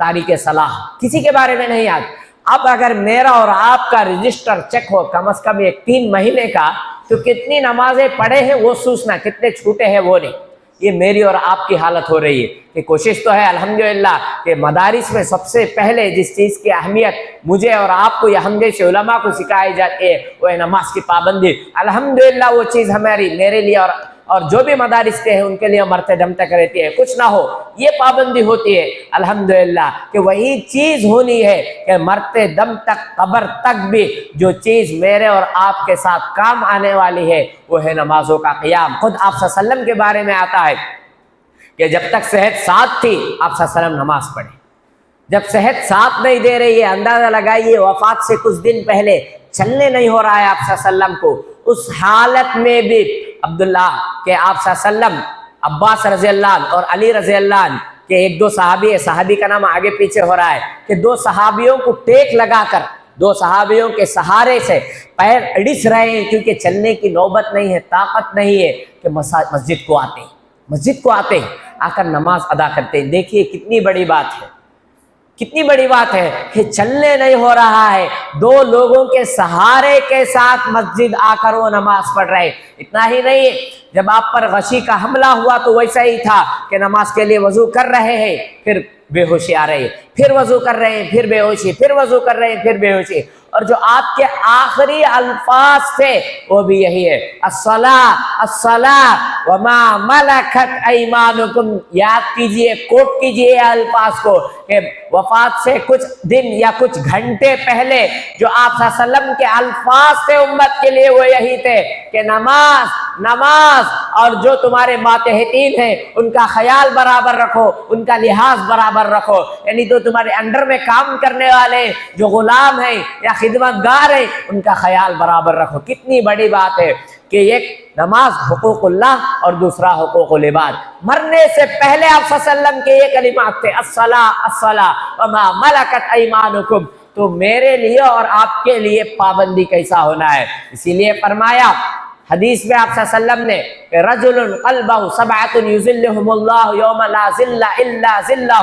تاریک صلاح، کسی کے بارے میں نہیں آتی۔ اب اگر میرا اور آپ کا رجسٹر چیک ہو کم از کم 3 مہینے کا، تو کتنی نمازیں پڑھے ہیں وہ سوچنا، کتنے چھوٹے ہیں وہ نہیں۔ یہ میری اور آپ کی حالت ہو رہی ہے کہ کوشش تو ہے الحمدللہ کہ مدارس میں سب سے پہلے جس چیز کی اہمیت مجھے اور آپ کو یا ہم جیسے علماء کو سکھائی جاتی ہے وہ ہے نماز کی پابندی۔ الحمدللہ وہ چیز ہماری، میرے لیے اور جو بھی مدارس کے ہیں ان کے لیے مرتے دم تک رہتی ہے، کچھ نہ ہو یہ پابندی ہوتی ہے الحمدللہ، کہ وہی چیز ہونی ہے کہ مرتے دم تک، قبر تک بھی جو چیز میرے اور آپ کے ساتھ کام آنے والی ہے وہ ہے نمازوں کا قیام۔ خود آپ صلی اللہ علیہ وسلم کے بارے میں آتا ہے کہ جب تک صحت ساتھ تھی آپ صلی اللہ علیہ وسلم نماز پڑھے، جب صحت ساتھ نہیں دے رہی ہے، اندازہ لگائیے وفات سے کچھ دن پہلے چلنے نہیں ہو رہا ہے آپ صلی اللہ علیہ وسلم کو، اس حالت میں بھی عبداللہ کہ آپ صلی اللہ علیہ وسلم، عباس رضی اللہ عنہ اور علی رضی اللہ عنہ کے 1-2 صحابی ہے، صحابی کا نام آگے پیچھے ہو رہا ہے، کہ 2 صحابیوں کو ٹیک لگا کر، 2 صحابیوں کے سہارے سے پیر اڑس رہے ہیں کیونکہ چلنے کی نوبت نہیں ہے، طاقت نہیں ہے، کہ مسجد کو آتے ہیں، مسجد کو آتے ہیں، آ کر نماز ادا کرتے ہیں۔ دیکھیے کتنی بڑی بات ہے، کتنی بڑی بات ہے کہ چلنے نہیں ہو رہا ہے، 2 لوگوں کے سہارے کے ساتھ مسجد آ کر وہ نماز پڑھ رہے۔ اتنا ہی نہیں، جب آپ پر غشی کا حملہ ہوا تو ویسا ہی تھا کہ نماز کے لیے وضو کر رہے ہیں، پھر بے ہوشی آ رہی ہے، پھر وضو کر رہے ہیں، پھر بے ہوشی، پھر وضو کر رہے ہیں، پھر بے ہوشی، اور جو آپ کے آخری الفاظ تھے وہ بھی یہی ہے، الصلاۃ الصلاۃ وما ملکت ایمانکم۔ یاد کیجئے، کوٹ کیجئے الفاظ کو، کہ وفات سے کچھ دن یا کچھ گھنٹے پہلے جو آپ صلی اللہ علیہ وسلم کے الفاظ تھے امت کے لیے وہ یہی تھے کہ نماز نماز، اور جو تمہارے ماتحتین ہیں ان کا خیال برابر رکھو، ان کا لحاظ برابر رکھو، یعنی تو تمہارے انڈر میں کام کرنے والے جو غلام ہیں یا خدمت گار ہیں ان کا خیال برابر رکھو۔ کتنی بڑی بات ہے کہ ایک نماز حقوق اللہ اور دوسرا حقوق العباد۔ مرنے سے پہلے آپ صلی اللہ علیہ وسلم کے یہ کلمات تھے، الصلاۃ الصلاۃ وما ملکت ایمانکم۔ تو میرے لیے اور آپ کے لیے پابندی کیسا ہونا ہے، اسی لیے فرمایا حدیث میں آپ صلی اللہ علیہ وسلم نے کہ رجل قلبہ سبعۃ یظلہم اللہ یوم لا ظل الا ظلہ،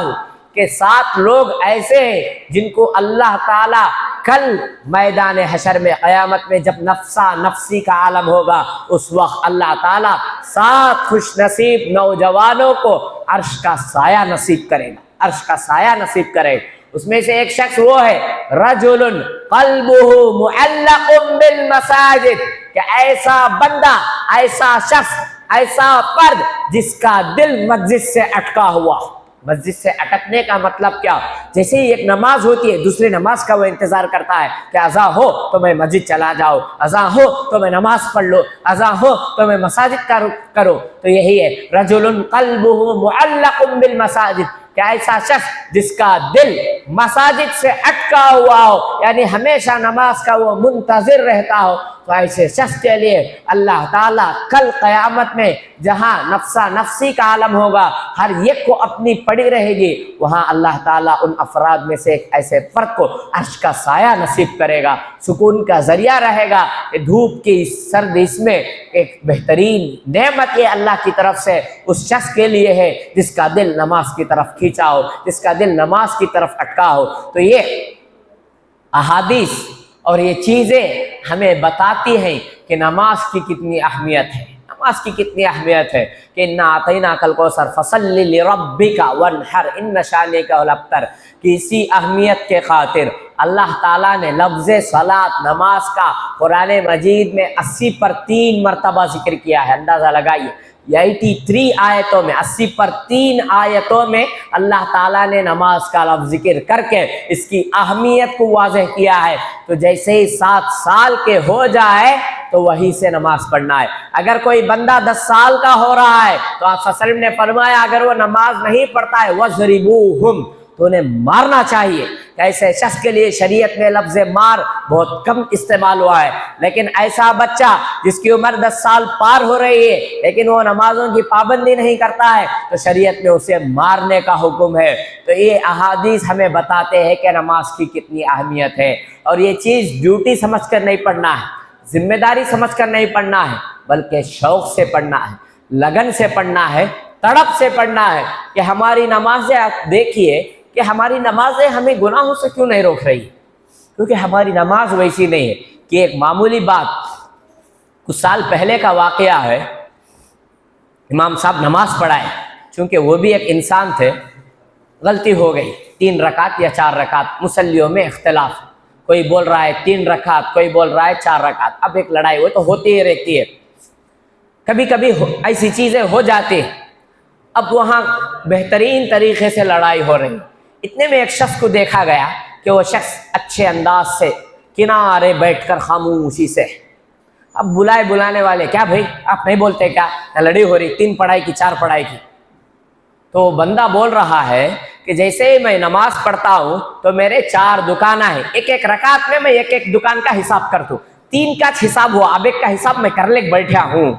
کہ 7 لوگ ایسے ہیں جن کو اللہ تعالیٰ کل میدان حشر میں قیامت میں جب نفسا نفسی کا عالم ہوگا، اس وقت اللہ تعالیٰ 7 خوش نصیب نوجوانوں کو عرش کا سایہ نصیب کرے گا، عرش کا سایہ نصیب کرے گا۔ اس میں سے ایک شخص وہ ہے رجل قلبہ معلق بالمساجد، کہ ایسا بندہ، ایسا شخص، ایسا فرد جس کا دل مسجد سے اٹکا ہوا۔ مسجد سے اٹکنے کا مطلب کیا؟ جیسے ہی ایک نماز ہوتی ہے دوسری نماز کا وہ انتظار کرتا ہے کہ اذان ہو تو میں مسجد چلا جاؤ، اذان ہو تو میں نماز پڑھ لو، اذان ہو تو میں مساجد کا رخ کرو۔ تو یہی ہے رجل قلبہ معلق بالمساجد، کہ ایسا شخص جس کا دل مساجد سے اٹکا ہوا ہو، یعنی ہمیشہ نماز کا وہ منتظر رہتا ہو۔ تو ایسے شخص کے لیے اللہ تعالیٰ کل قیامت میں جہاں نفسا نفسی کا عالم ہوگا، ہر ایک کو اپنی پڑی رہے گی، وہاں اللہ تعالیٰ ان افراد میں سے ایک ایسے فرد کو عرش کا سایہ نصیب کرے گا، سکون کا ذریعہ رہے گا۔ کہ دھوپ کی سرد اس میں ایک بہترین نعمت یہ اللہ کی طرف سے اس شخص کے لیے ہے جس کا دل نماز کی طرف کھینچا ہو، جس کا دل نماز کی طرف اٹکا ہو۔ تو یہ احادیث اور یہ چیزیں ہمیں بتاتی ہیں کہ نماز کی کتنی اہمیت ہے، نماز کی کتنی اہمیت ہے کہ انا اعطیناک الکوثر فصلی لربک وانحر ان شانک هو الابتر، کہ اسی اہمیت کے خاطر اللہ تعالیٰ نے لفظ صلاۃ نماز کا قرآن مجید میں 80 پر 3 مرتبہ ذکر کیا ہے۔ اندازہ لگائیے 83 آیتوں میں، 80 پر 3 آیتوں میں اللہ تعالیٰ نے نماز کا لفظ ذکر کر کے اس کی اہمیت کو واضح کیا ہے۔ تو جیسے ہی 7 سال کے ہو جائے تو وہی سے نماز پڑھنا ہے۔ اگر کوئی بندہ 10 سال کا ہو رہا ہے تو آپ صلی اللہ علیہ وسلم نے فرمایا اگر وہ نماز نہیں پڑھتا ہے وَضْرِبُوهُمْ، تو انہیں مارنا چاہیے۔ ایسے شخص کے لیے شریعت میں لفظ مار بہت کم استعمال ہوا ہے، لیکن ایسا بچہ جس کی عمر 10 سال پار ہو رہی ہے لیکن وہ نمازوں کی پابندی نہیں کرتا ہے تو شریعت میں اسے مارنے کا حکم ہے۔ تو یہ احادیث ہمیں بتاتے ہیں کہ نماز کی کتنی اہمیت ہے، اور یہ چیز ڈیوٹی سمجھ کر نہیں پڑھنا ہے، ذمہ داری سمجھ کر نہیں پڑھنا ہے، بلکہ شوق سے پڑھنا ہے، لگن سے پڑھنا ہے، تڑپ سے پڑھنا ہے۔ کہ ہماری نمازیں آپ دیکھیے کہ ہماری نمازیں ہمیں گناہوں سے کیوں نہیں روک رہی؟ کیونکہ ہماری نماز ویسی نہیں ہے۔ کہ ایک معمولی بات کچھ سال پہلے کا واقعہ ہے، امام صاحب نماز پڑھائے، چونکہ وہ بھی ایک انسان تھے، غلطی ہو گئی، 3 رکعت یا 4 رکعت، مصلیوں میں اختلاف، کوئی بول رہا ہے 3 رکعت، کوئی بول رہا ہے 4 رکعت۔ اب ایک لڑائی وہ تو ہوتی ہی رہتی ہے، کبھی کبھی ایسی چیزیں ہو جاتی ہیں۔ اب وہاں بہترین طریقے سے لڑائی ہو رہی، اتنے میں ایک شخص کو دیکھا گیا کہ وہ شخص اچھے انداز سے کنارے بیٹھ کر خاموشی سے، اب بلانے والے کیا بھائی آپ نہیں بولتے کیا، لڑائی ہو رہی 3 پڑھائی کی 4 پڑھائی کی۔ تو بندہ بول رہا ہے کہ جیسے میں نماز پڑھتا ہوں تو میرے 4 دکانیں ہیں، ایک رکعت میں ایک دکان کا حساب کرتا ہوں، 3 کا حساب ہوا، اب 1 کا حساب میں کر لے بیٹھا ہوں۔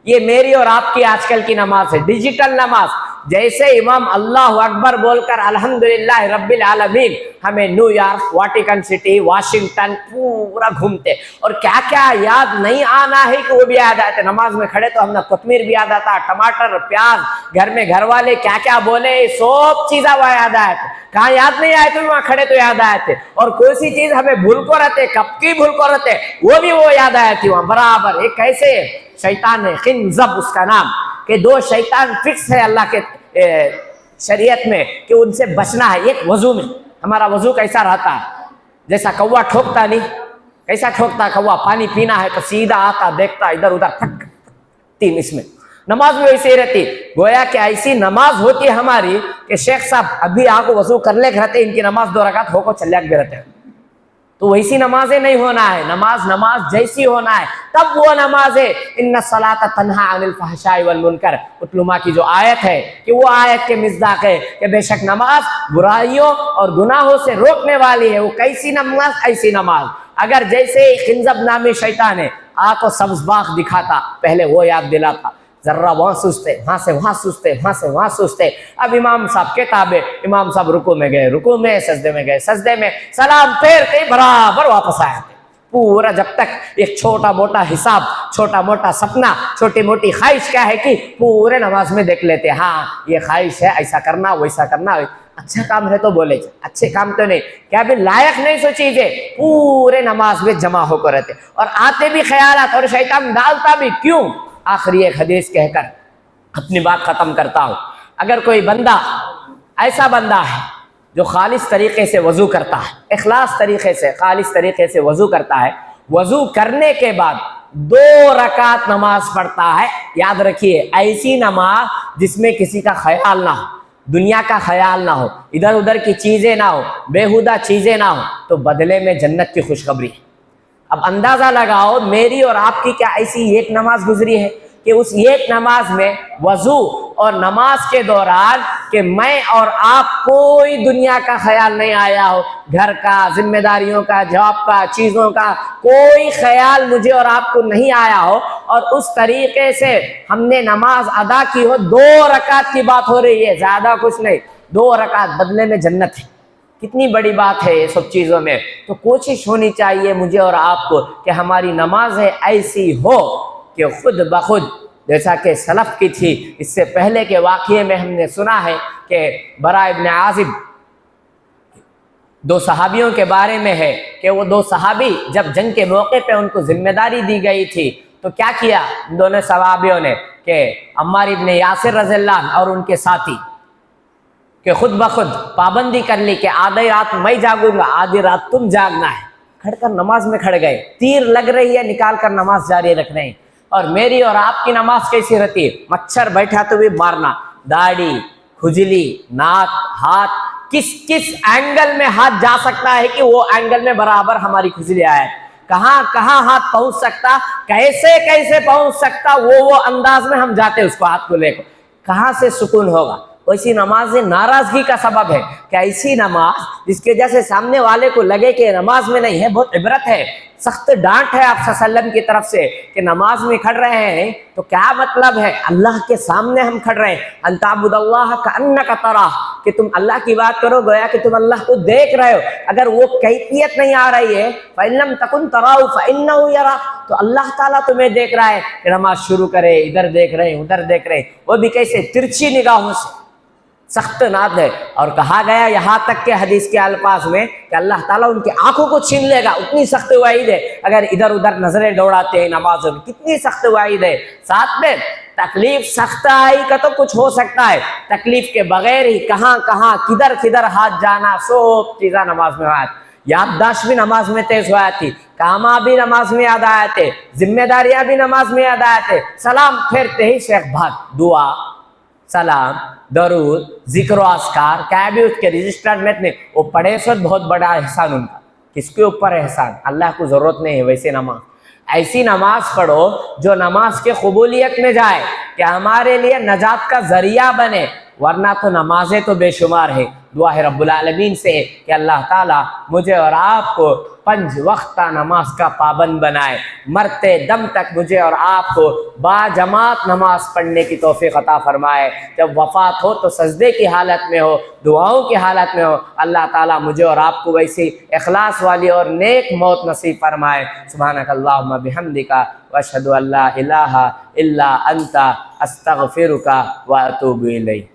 یہ میری اور آپ کی آج کل کی نماز ہے، ڈیجیٹل نماز۔ جیسے امام اللہ اکبر بول کر الحمدللہ رب العالمین، ہمیں نیو یارک، واٹیکن سٹی، واشنگٹن پورا گھومتے، اور کیا کیا یاد نہیں آنا ہے کہ وہ بھی یاد آتے۔ نماز میں کھڑے تو ہم نے کوتمیر بھی یاد آتا، ٹماٹر، پیاز، گھر میں گھر والے کیا کیا بولے، سب چیزیں وہ یاد آئے تھے۔ کہاں یاد نہیں آئے تھے وہاں کھڑے تو یاد آئے تھے، اور کوئی سی چیز ہمیں بھول کو رہتے، کب کی بھول کو رہتے، وہ بھی وہ یاد آئے تھی وہاں برابر۔ ایک کیسے شیطان ہے، خنزب اس کا نام، کہ 2 شیطان فکس ہے اللہ کے شریعت میں کہ ان سے بچنا ہے۔ ایک وضو میں، ہمارا وضو کیسا رہتا ہے، جیسا کوا ٹھوکتا نہیں، کیسا ٹھوکتا کوا، پانی پینا ہے تو سیدھا آتا دیکھتا ادھر ادھر پھٹ 3 اس میں، نماز بھی ویسے ہی رہتی۔ گویا کہ ایسی نماز ہوتی ہے ہماری کہ شیخ صاحب ابھی آ کو وضو کر لے رہتے، ان کی نماز 2 رکعت ہو کو چلے بھی رہتے، تو ویسی نمازیں نہیں ہونا ہے، نماز جیسی ہونا ہے، تب وہ نماز ہے۔ ان الصلاۃ تنہی عن الفحشاء والمنکر، اتلما کی جو آیت ہے کہ وہ آیت کے مصداق ہے کہ بے شک نماز برائیوں اور گناہوں سے روکنے والی ہے۔ وہ کیسی نماز؟ ایسی نماز۔ اگر جیسے خنزب نامی شیطان ہے آ کو سبز باغ دکھاتا، پہلے وہ یاد دلاتا، ذرہ وہاں سوچتے، وہاں سے وہاں سوچتے، وہاں سے وہاں سوچتے۔ اب امام صاحب کے تابع، امام صاحب رکوع میں گئے، رکوع میں، سجدے میں گئے، سجدے میں، سلام پھیرتے برابر واپس آئے تھے۔ پورا جب تک ایک چھوٹا موٹا حساب، چھوٹا موٹا سپنا، چھوٹی موٹی خواہش کیا ہے کہ پورے نماز میں دیکھ لیتے، ہاں یہ خواہش ہے، ایسا کرنا ویسا کرنا۔ اچھا کام ہے تو بولے اچھے کام تو نہیں، کیا بھی لائق نہیں سو چیزیں پورے نماز میں جمع ہو کر رہتے اور آتے بھی خیالات اور شیطان ڈالتا بھی کیوں. آخری ایک حدیث کہہ کر اپنی بات ختم کرتا ہوں. اگر کوئی بندہ ایسا بندہ ہے جو خالص طریقے سے وضو کرتا ہے، اخلاص طریقے سے خالص طریقے سے وضو کرتا ہے، وضو کرنے کے بعد 2 رکعت نماز پڑھتا ہے، یاد رکھیے ایسی نماز جس میں کسی کا خیال نہ ہو، دنیا کا خیال نہ ہو، ادھر ادھر کی چیزیں نہ ہو، بےہودہ چیزیں نہ ہو، تو بدلے میں جنت کی خوشخبری ہے. اب اندازہ لگاؤ میری اور آپ کی کیا ایسی ایک نماز گزری ہے کہ اس ایک نماز میں وضو اور نماز کے دوران کہ میں اور آپ کوئی دنیا کا خیال نہیں آیا ہو، گھر کا، ذمہ داریوں کا، جاب کا، چیزوں کا کوئی خیال مجھے اور آپ کو نہیں آیا ہو، اور اس طریقے سے ہم نے نماز ادا کی ہو. 2 رکعت کی بات ہو رہی ہے، زیادہ کچھ نہیں، 2 رکعت بدلے میں جنت ہے. کتنی بڑی بات ہے یہ سب چیزوں میں. تو کوشش ہونی چاہیے مجھے اور آپ کو کہ ہماری نمازیں ایسی ہو کہ خود بخود جیسا کہ سلف کی تھی. اس سے پہلے کے واقعے میں ہم نے سنا ہے کہ برا ابن عازب 2 صحابیوں کے بارے میں ہے کہ وہ 2 صحابی جب جنگ کے موقع پہ ان کو ذمہ داری دی گئی تھی تو کیا کیا ان دونوں صحابیوں نے کہ عمار ابن یاسر رضی اللہ عنہ اور ان کے ساتھی کہ خود بخود پابندی کر لی کہ آدھی رات میں جاگوں گا، آدھی رات تم جاگنا ہے. کھڑ کر نماز میں کھڑ گئے، تیر لگ رہی ہے نکال کر نماز جاری رکھ رہے ہیں. اور میری اور آپ کی نماز کیسی رہتی ہے؟ مچھر بیٹھا تو بھی مارنا، داڑھی، کھجلی، ناک، ہاتھ، کس اینگل میں ہاتھ جا سکتا ہے کہ وہ اینگل میں برابر ہماری کھجلی آئے، کہاں ہاتھ پہنچ سکتا، کیسے پہنچ سکتا، وہ انداز میں ہم جاتے اس کو ہاتھ کو لے کر، کہاں سے سکون ہوگا. ویسی نماز ناراضگی کا سبب ہے کہ ایسی نماز جس کے جیسے سامنے والے کو لگے کہ نماز میں نہیں ہے. بہت عبرت ہے، سخت ڈانٹ ہے آپ صلی اللہ علیہ وسلم کی طرف سے کہ نماز میں کھڑ رہے ہیں تو کیا مطلب ہے؟ اللہ کے سامنے ہم کھڑ رہے ہیں. ان تعبد اللہ کأنک تراہ، کہ تم اللہ کی بات کرو گویا کہ تم اللہ کو دیکھ رہے ہو. اگر وہ کیفیت نہیں آ رہی ہے فإن لم تکن تراہ فإنہ یراک، تو اللہ تعالیٰ تمہیں دیکھ رہا ہے کہ نماز شروع کرے ادھر دیکھ رہے ہیں ادھر دیکھ رہے ہیں، وہ بھی کیسے؟ ترچھی نگاہوں سے. سخت ناد ہے. اور کہا گیا یہاں تک کہ حدیث کے الفاظ میں کہ اللہ تعالیٰ ان کی آنکھوں کو چھین لے گا. اتنی سخت وعید ہے اگر ادھر ادھر نظریں دوڑاتے ہیں نمازوں میں، کتنی سخت وعید ہے. ساتھ میں تکلیف سخت آئی کا تو کچھ ہو سکتا ہے، تکلیف کے بغیر ہی کہاں کدھر ہاتھ جانا، سب چیزیں نماز میں آیت. یادداشت بھی نماز میں تیز ہوا تھی، کاما بھی نماز میں یاد آئے تھے، ذمہ داریاں بھی نماز میں یاد آئے تھے. سلام پھیرتے ہی شیخ بھاگ، دعا، سلام، درود، ذکر و اذکار، کیا بھی اس کے رجسٹر میں نہیں. وہ پڑھے سو بہت بڑا احسان ان کا. کس کے اوپر احسان؟ اللہ کو ضرورت نہیں ہے ویسے نماز. ایسی نماز پڑھو جو نماز کے قبولیت میں جائے کہ ہمارے لیے نجات کا ذریعہ بنے، ورنہ تو نمازیں تو بے شمار ہے. دعا ہے رب العالمین سے کہ اللہ تعالیٰ مجھے اور آپ کو 5 وقتہ نماز کا پابند بنائے، مرتے دم تک مجھے اور آپ کو با جماعت نماز پڑھنے کی توفیق عطا فرمائے. جب وفات ہو تو سجدے کی حالت میں ہو، دعاؤں کی حالت میں ہو. اللہ تعالیٰ مجھے اور آپ کو ویسی اخلاص والی اور نیک موت نصیب فرمائے. سبحانک اللہم بحمدک واشہد ان لا الہ الا انت استغفرک واتوب الیک.